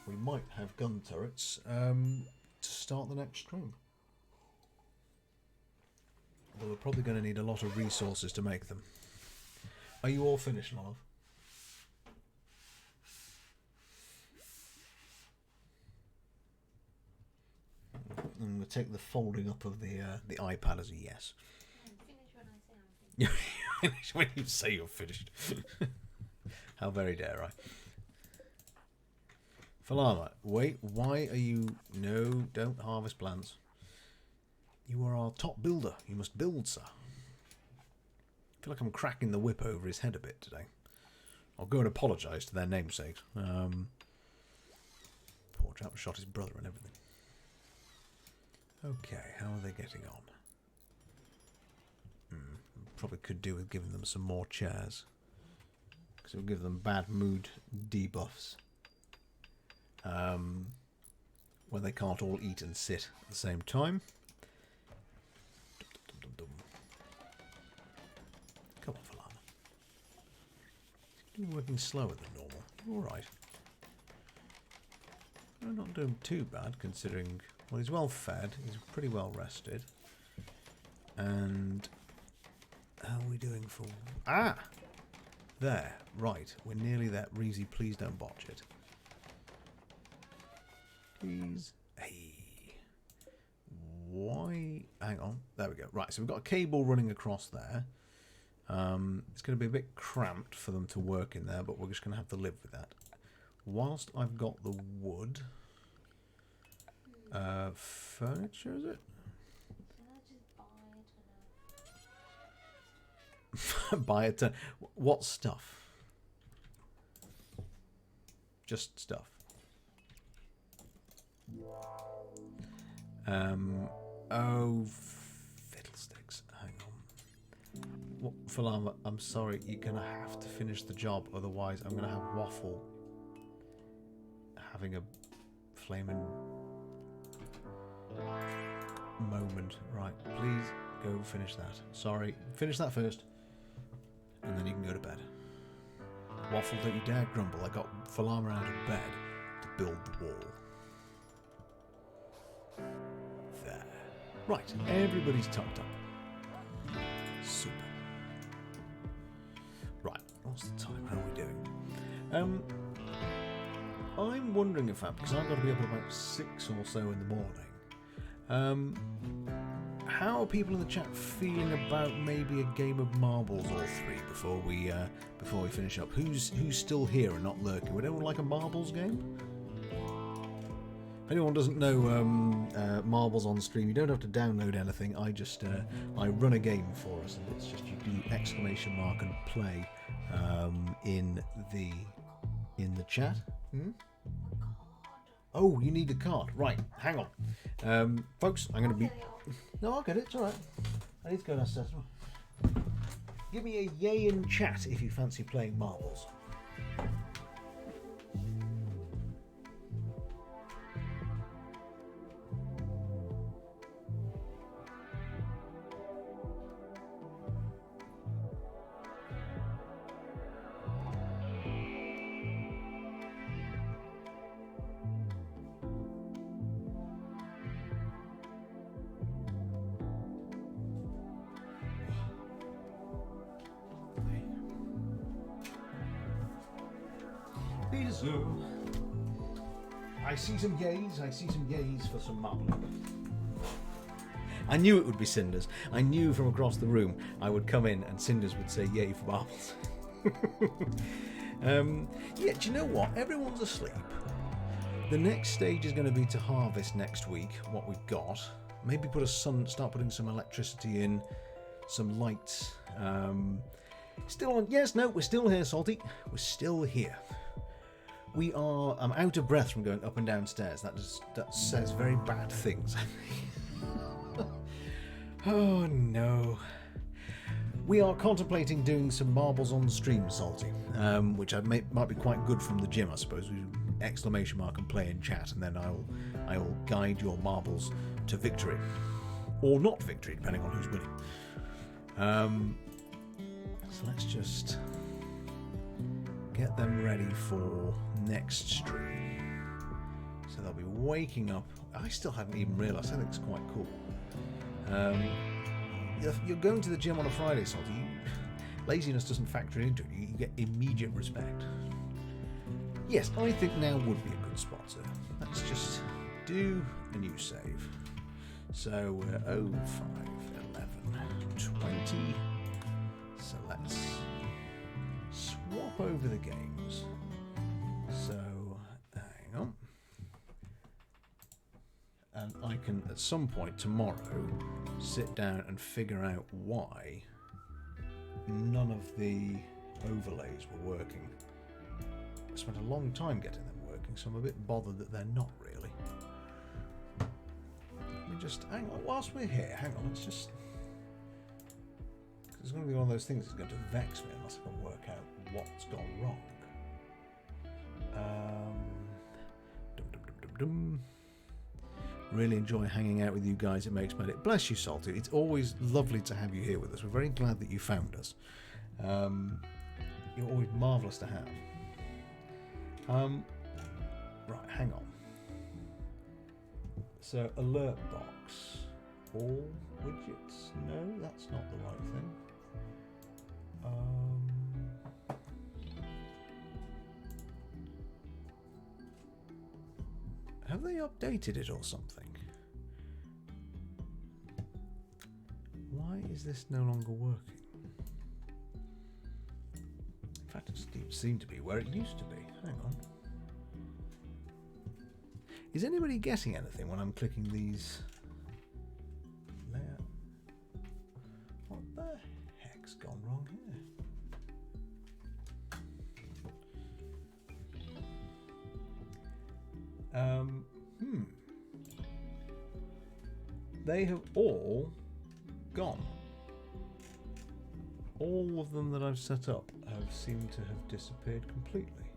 we might have gun turrets to start the next stream. Although we're probably going to need a lot of resources to make them. Are you all finished, my love? I'm going to take the folding up of the iPad as a yes. Finish when you say you're finished. How very dare I? Falama, wait, why are you... No, don't harvest plants. You are our top builder. You must build, sir. I feel like I'm cracking the whip over his head a bit today. I'll go and apologise to their namesakes. Poor chap shot his brother and everything. Okay, how are they getting on? Probably could do with giving them some more chairs. Because it will give them bad mood debuffs. When they can't all eat and sit at the same time. Come on, Falana. He's working slower than normal. Alright. We're not doing too bad considering... Well, he's well fed. He's pretty well rested. And... How are we doing for... Ah! There. Right. We're nearly there. Reezy, please don't botch it. Please. Hey. Why? Hang on. There we go. Right, so we've got a cable running across there. It's going to be a bit cramped for them to work in there, but we're just going to have to live with that. Whilst I've got the wood... furniture, is it? Buy a ton. What stuff? Just stuff. Oh, fiddlesticks. Hang on. What, Falama, I'm sorry, you're going to have to finish the job, otherwise I'm going to have Waffle having a flaming moment. Right, please go finish that. Sorry, finish that first. And then you can go to bed. Waffle, don't you dare grumble. I got Falama out of bed to build the wall. There. Right, everybody's tucked up. Super. Right, what's the time? How are we doing? I'm wondering, in fact, because I've got to be up at about 6 or so in the morning. How are people in the chat feeling about maybe a game of marbles or 3 before we finish up? Who's still here and not lurking? Would anyone like a marbles game? If anyone doesn't know marbles on stream, you don't have to download anything. I just I run a game for us, and it's just you do exclamation mark and play in the chat. Oh, you need a card. Right, hang on. Folks, I'm going to be... No, I'll get it. It's all right. I need to go downstairs. Give me a yay in chat if you fancy playing marbles. I see some yays. I see some yays for some marbling. I knew it would be Cinders. I knew from across the room I would come in and Cinders would say yay for marbles. Yeah, do you know what? Everyone's asleep. The next stage is going to be to harvest next week what we've got. Maybe start putting some electricity in, some lights. Still on? Yes, no, we're still here, Salty. We're still here. I'm out of breath from going up and down stairs. That says very bad things. Oh no. We are contemplating doing some marbles on stream, Salty, which might be quite good from the gym, I suppose. Exclamation mark and play in chat, and then I'll guide your marbles to victory, or not victory, depending on who's winning. So let's just get them ready for next stream. So they'll be waking up. I still hadn't even realised. I think it's quite cool. You're going to the gym on a Friday, Salty. Laziness doesn't factor into it. You get immediate respect. Yes, I think now would be a good spot, sir. Let's just do a new save. So we're 05, 11, 20. So let's swap over the games. So, hang on. And I can, at some point tomorrow, sit down and figure out why none of the overlays were working. I spent a long time getting them working, so I'm a bit bothered that they're not really. Let me just, hang on, whilst we're here, hang on, let's just... It's going to be one of those things that's going to vex me unless I can work out what's gone wrong. Really enjoy hanging out with you guys. It makes my day. Bless you, Salty. It's always lovely to have you here with us. We're very glad that you found us. You're always marvellous to have. Right, hang on. So, alert box. All widgets? No, that's not the right thing. Have they updated it or something? Why is this no longer working? In fact, it seemed to be where it used to be. Hang on. Is anybody getting anything when I'm clicking these? Layout. What the heck's gone wrong here? They have all gone. All of them that I've set up have seemed to have disappeared completely.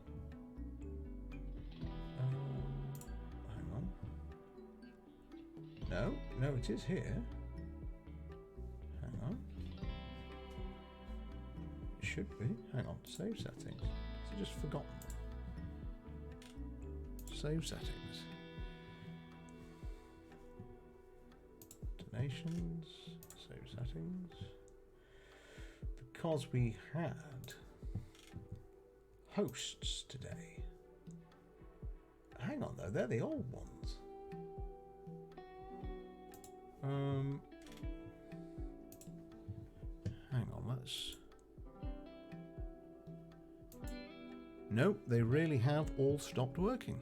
Hang on. No, it is here. Hang on. It should be. Hang on. Save settings. It's just forgotten. Save settings. Donations. Save settings. Because we had hosts today. Hang on though, they're the old ones. Hang on, let's... Nope, they really have all stopped working.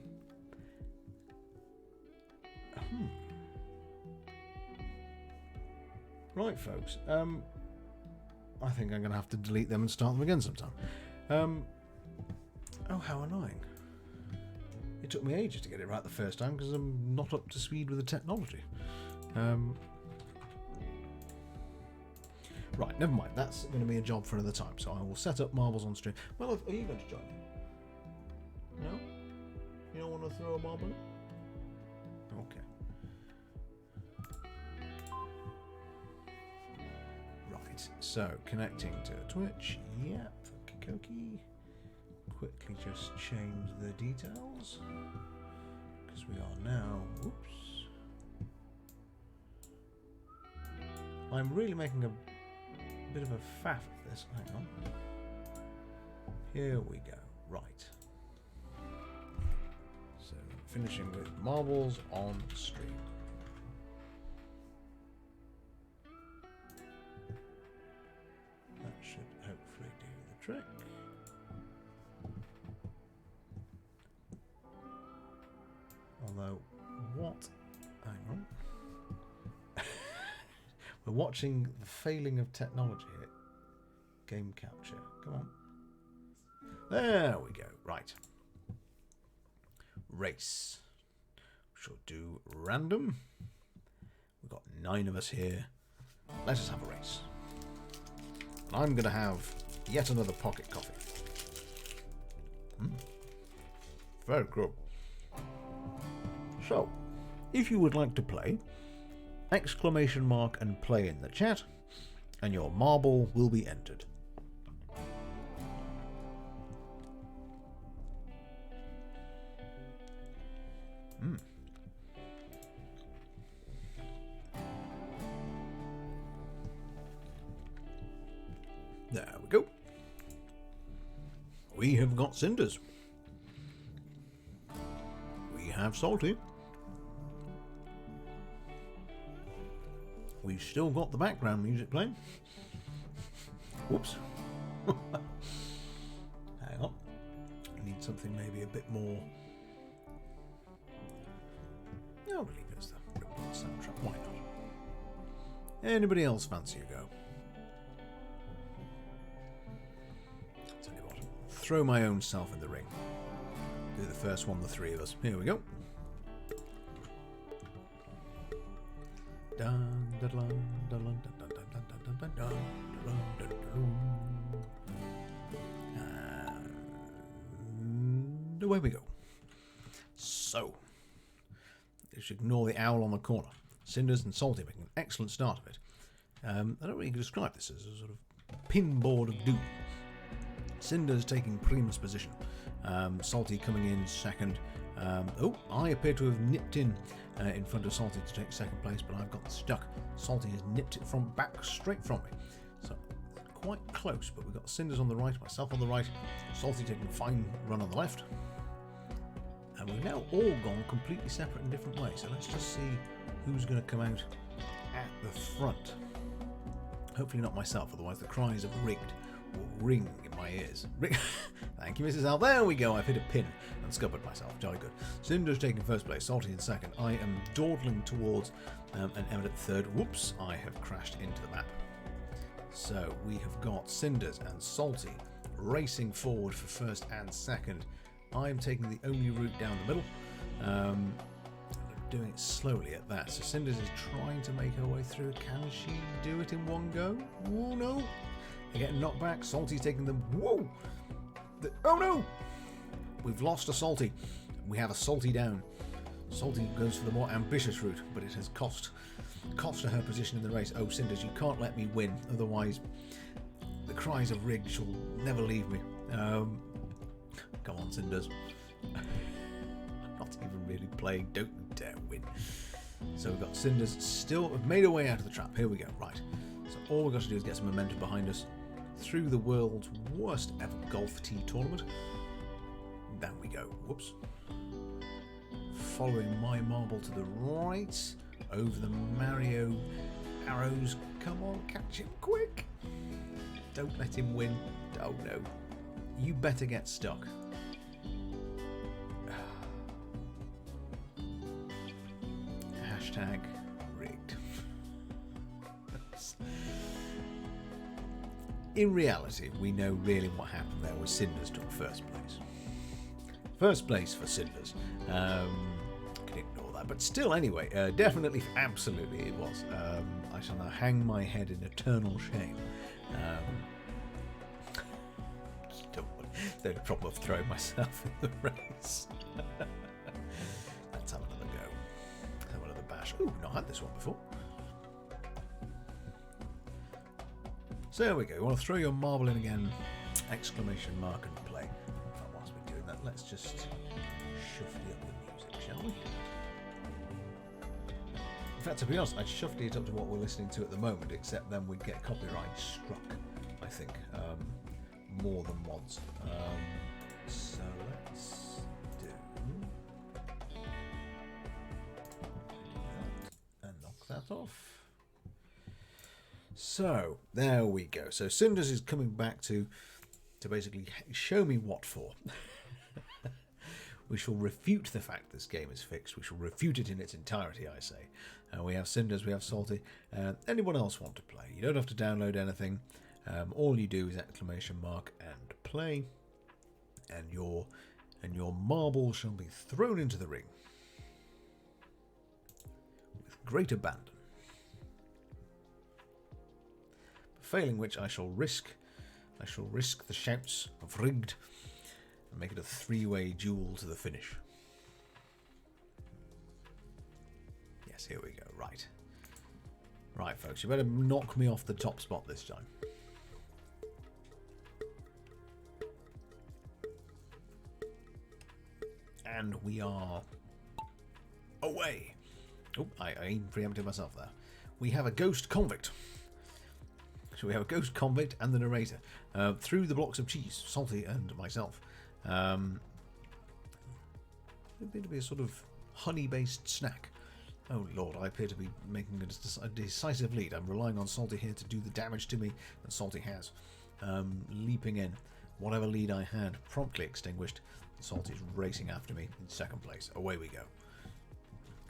Right, folks. I think I'm going to have to delete them and start them again sometime. Oh, how annoying. It took me ages to get it right the first time because I'm not up to speed with the technology. Right, never mind. That's going to be a job for another time. So I will set up marbles on stream. Well, are you going to join me? No? You don't want to throw a marble in? Okay. Right, so connecting to Twitch. Yep, okie. Quickly just change the details. Because we are now... Oops. I'm really making a bit of a faff of this. Hang on. Here we go. Right. So, finishing with marbles on stream. That should hopefully do the trick. Although, what? Hang on. We're watching the failing of technology here. Game capture. Come on. There we go. Right. Race. Shall do random. We've got 9 of us here. let us have a race. And I'm going to have yet another pocket coffee. Very good. So, if you would like to play, exclamation mark and play in the chat, and your marble will be entered. There we go. We have got Cinders. We have Salty. We've still got the background music playing. Whoops. Hang on. I need something maybe a bit more... No, we'll leave it as the Rimworld soundtrack. Why not? Anybody else fancy a go? Tell you what. Throw my own self in the ring. Do the first one, the three of us. Here we go. And away we go. So, just ignore the owl on the corner. Cinders and Salty making an excellent start of it. I don't really describe this as a sort of pinboard of doom. Cinders taking primus position. Salty coming in second. I appear to have nipped in front of Salty to take second place, but I've got stuck. Salty has nipped it from back straight from me. So quite close, but we've got Cinders on the right, myself on the right, Salty taking a fine run on the left. And we've now all gone completely separate in different ways. So let's just see who's going to come out at the front. Hopefully not myself, otherwise the cries of rigged will ring in my ears. Thank you, Mrs. Al. There we go. I've hit a pin and scuppered myself. Jolly good. Cinders taking first place, Salty in second. I am dawdling towards an eminent third. Whoops, I have crashed into the map. So we have got Cinders and Salty racing forward for first and second. I am taking the only route down the middle. Doing it slowly at that. So Cinders is trying to make her way through. Can she do it in one go? Oh no! They're getting knocked back. Salty's taking them. Whoa! Oh no! We've lost a Salty. We have a Salty down. Salty goes for the more ambitious route, but it has cost her her position in the race. Oh, Cinders, you can't let me win, otherwise the cries of rig shall never leave me. Come on, Cinders. I'm not even really playing. Don't you dare win. So we've got Cinders still made her way out of the trap. Here we go. Right. So all we've got to do is get some momentum behind us through the world's worst ever golf tee tournament. Down we go. Whoops. Following my marble to the right. Over the Mario arrows. Come on, catch him quick. Don't let him win. Oh no. You better get stuck. Hashtag rigged. In reality, we know really what happened there was Cinders took first place. First place for Cinders. Can ignore that, but still, anyway, definitely, absolutely, it was. I shall now hang my head in eternal shame. No problem of throwing myself in the race. Let's have another go. Have another bash. Ooh, not had this one before. So there we go. You want to throw your marble in again? Exclamation mark and play. In fact, whilst we're doing that, let's just shuffle up the music, shall we? In fact, to be honest, I'd shuffle it up to what we're listening to at the moment, except then we'd get copyright struck, I think. More than once. So let's do that and knock that off. So there we go. So Cinders is coming back to basically show me what for. We shall refute the fact this game is fixed. We shall refute it in its entirety, I say. We have Cinders, we have Salty. Anyone else want to play? You don't have to download anything. All you do is exclamation mark and play, and your marble shall be thrown into the ring with great abandon. Failing which, I shall risk the shouts of rigged and make it a 3-way duel to the finish. Yes, here we go. Right. Right, folks, you better knock me off the top spot this time. And we are away. Oh, I preempted myself there. We have a ghost convict. So we have a ghost convict and the narrator. Through the blocks of cheese, Salty and myself. It appear to be a sort of honey-based snack. Oh lord, I appear to be making a decisive lead. I'm relying on Salty here to do the damage to me that Salty has. Leaping in. Whatever lead I had, promptly extinguished. Salty's racing after me in second place. Away we go.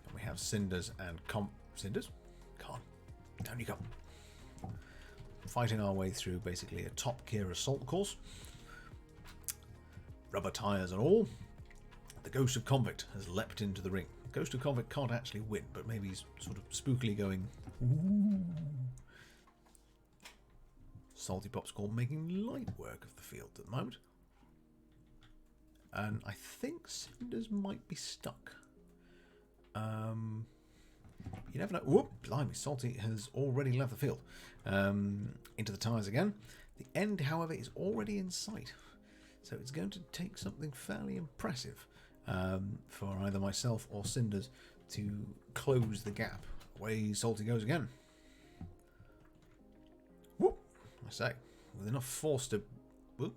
And we have Cinders and Cinders? Come on. Down you come. Fighting our way through basically a top gear assault course. Rubber tyres and all. The Ghost of Convict has leapt into the ring. The Ghost of Convict can't actually win, but maybe he's sort of spookily going, ooh. Salty Popsicle making light work of the field at the moment. And I think Cinders might be stuck. You never know. Whoop, blimey, Salty has already left the field. Into the tyres again. The end, however, is already in sight. So it's going to take something fairly impressive for either myself or Cinders to close the gap. Away Salty goes again. Whoop, I say, with enough force to... Whoop.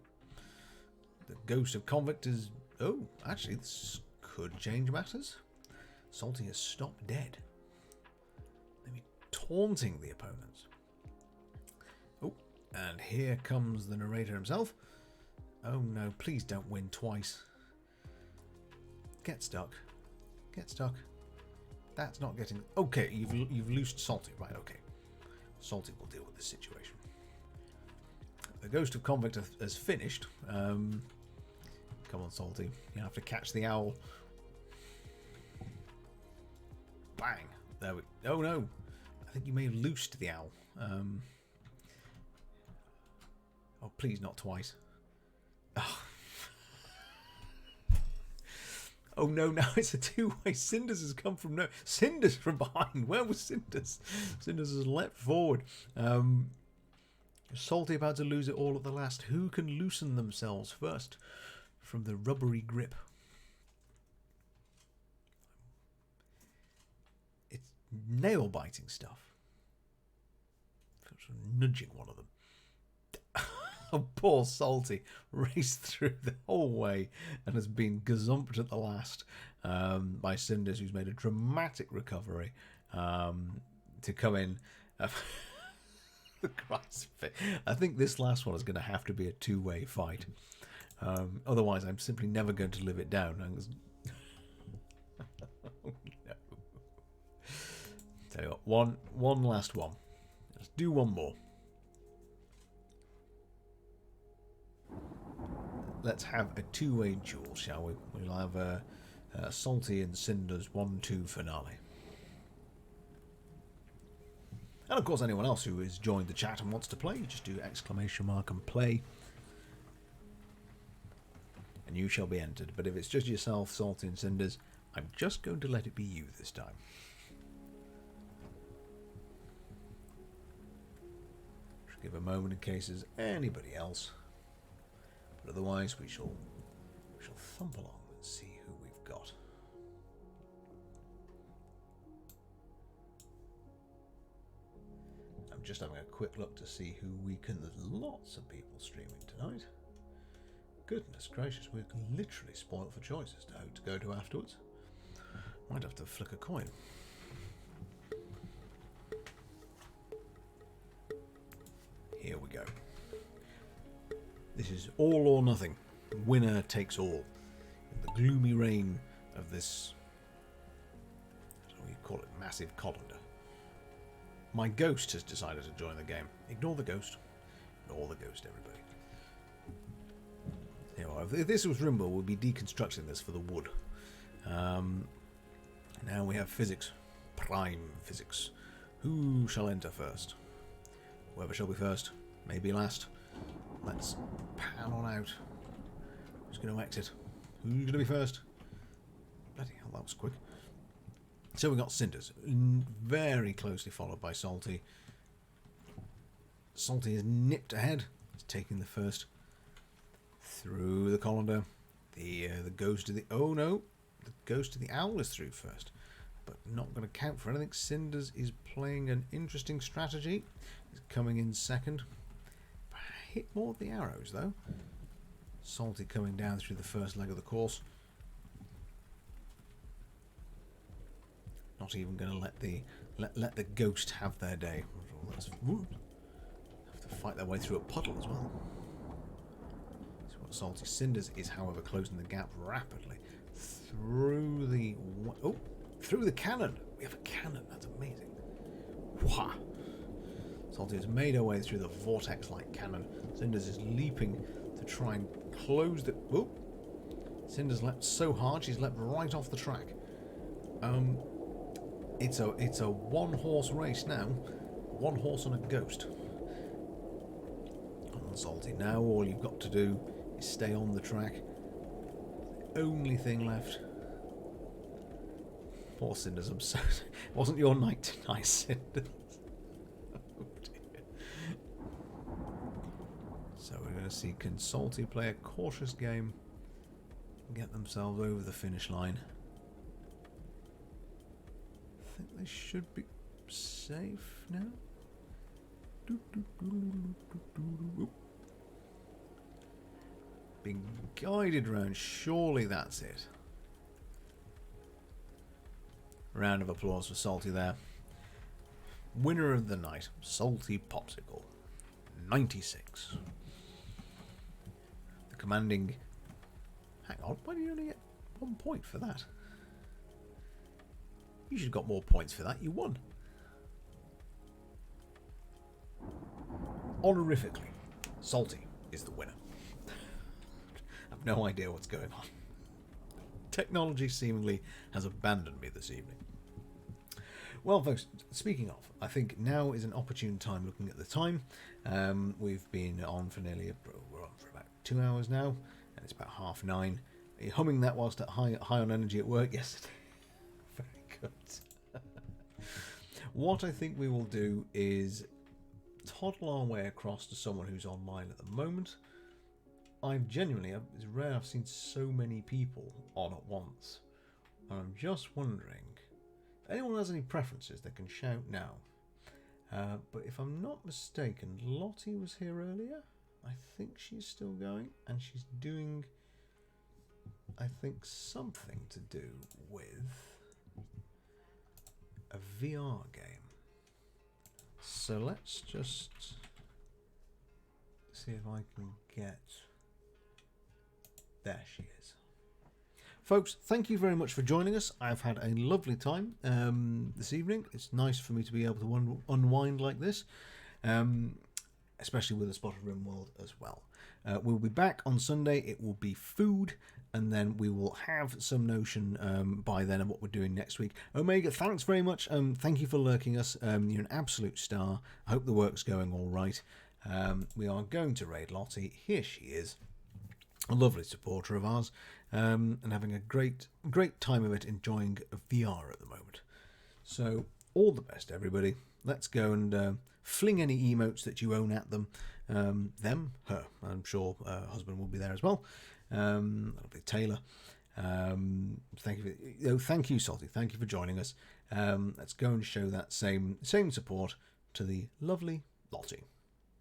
The Ghost of Convict is... Oh, actually, this could change matters. Salty has stopped dead. Maybe taunting the opponents. Oh, and here comes the narrator himself. Oh no, please don't win twice. Get stuck. Get stuck. That's not getting... Okay, you've loosed Salty. Right, okay. Salty will deal with this situation. The Ghost of Convict has finished. Come on, Salty. You have to catch the owl. Bang. There we... Oh no. I think you may have loosed the owl. Oh, please not twice. Oh. Oh no, now it's a two-way. Cinders has come from no... Cinders from behind. Where was Cinders? Cinders has leapt forward. Salty about to lose it all at the last. Who can loosen themselves first from the rubbery grip? It's nail-biting stuff. Nudging one of them. Oh, poor Salty raced through the whole way and has been gazumped at the last by Cinders, who's made a dramatic recovery to come in. I think this last one is going to have to be a two-way fight. Otherwise, I'm simply never going to live it down. Oh, no. Tell you what, one last one. Let's do one more. Let's have a two-way duel, shall we? We'll have a Salty and Cinders 1-2 finale. And of course, anyone else who has joined the chat and wants to play, just do exclamation mark and play. And you shall be entered. But if it's just yourself, Salty and Cinders, I'm just going to let it be you this time. Just give a moment in case there's anybody else. But otherwise, we shall thump along and see who we've got. I'm just having a quick look to see who we can... There's lots of people streaming tonight. Goodness gracious, we're literally spoiled for choice as to who to go to afterwards. Might have to flick a coin. Here we go. This is all or nothing. Winner takes all. In the gloomy reign of this, what do you call it, massive colander. My ghost has decided to join the game. Ignore the ghost. Ignore the ghost, everybody. Here we are. If this was Rimworld, we'd be deconstructing this for the wood. Now we have physics. Prime physics. Who shall enter first? Whoever shall be first, maybe last. Let's pan on out. Who's going to exit? Who's going to be first? Bloody hell, that was quick. So we got Cinders, very closely followed by Salty. Salty is nipped ahead. He's taking the first through the colander. The ghost of the ghost of the owl is through first, but not going to count for anything. Cinders is playing an interesting strategy. He's coming in second. Hit more of the arrows though. Salty coming down through the first leg of the course. Not even going to let the ghost have their day. Have to fight their way through a puddle as well. So what Salty Cinders is, however, closing the gap rapidly through the cannon. We have a cannon. That's amazing. Wow. Salty has made her way through the vortex-like cannon. Cinders is leaping to try and close the. Oh, Cinders leapt so hard she's leapt right off the track. It's a one-horse race now. One horse on a ghost. Come on, Salty. Now all you've got to do is stay on the track. The only thing left. Poor Cinders, I'm so... It wasn't your night tonight, Cinders. Oh dear. So we're going to see can Salty play a cautious game and get themselves over the finish line. I think they should be safe now. Being guided round, surely that's it. Round of applause for Salty there. Winner of the night, Salty Popsicle, 96. The commanding... Hang on, why do you only get 1 point for that? You should have got more points for that. You won. Honorifically, Salty is the winner. I have no idea what's going on. Technology seemingly has abandoned me this evening. Well, folks, speaking of, I think now is an opportune time looking at the time. We've been on for we're on for about 2 hours now, and it's about 9:30. Are you humming that whilst at high on energy at work yesterday? Very good. What I think we will do is toddle our way across to someone who's online at the moment. It's rare I've seen so many people on at once. And I'm just wondering, if anyone has any preferences, they can shout now. But if I'm not mistaken, Lottie was here earlier. I think she's still going, and she's doing, I think, something to do with a VR game. So let's just see if I can get... There she is. Folks, thank you very much for joining us. I've had a lovely time this evening. It's nice for me to be able to unwind like this, especially with a spot of Rimworld as well. We'll be back on Sunday. It will be food, and then we will have some notion by then of what we're doing next week. Omega, thanks very much. Thank you for lurking us. You're an absolute star. I hope the work's going all right. We are going to raid Lottie. Here she is. A lovely supporter of ours, and having a great time of it, enjoying VR at the moment. So, all the best, everybody. Let's go and fling any emotes that you own at them. Her. I'm sure her husband will be there as well. That'll be Taylor. Thank you, Salty. Thank you for joining us. Let's go and show that same support to the lovely Lottie.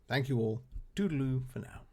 Thank you all. Toodaloo for now.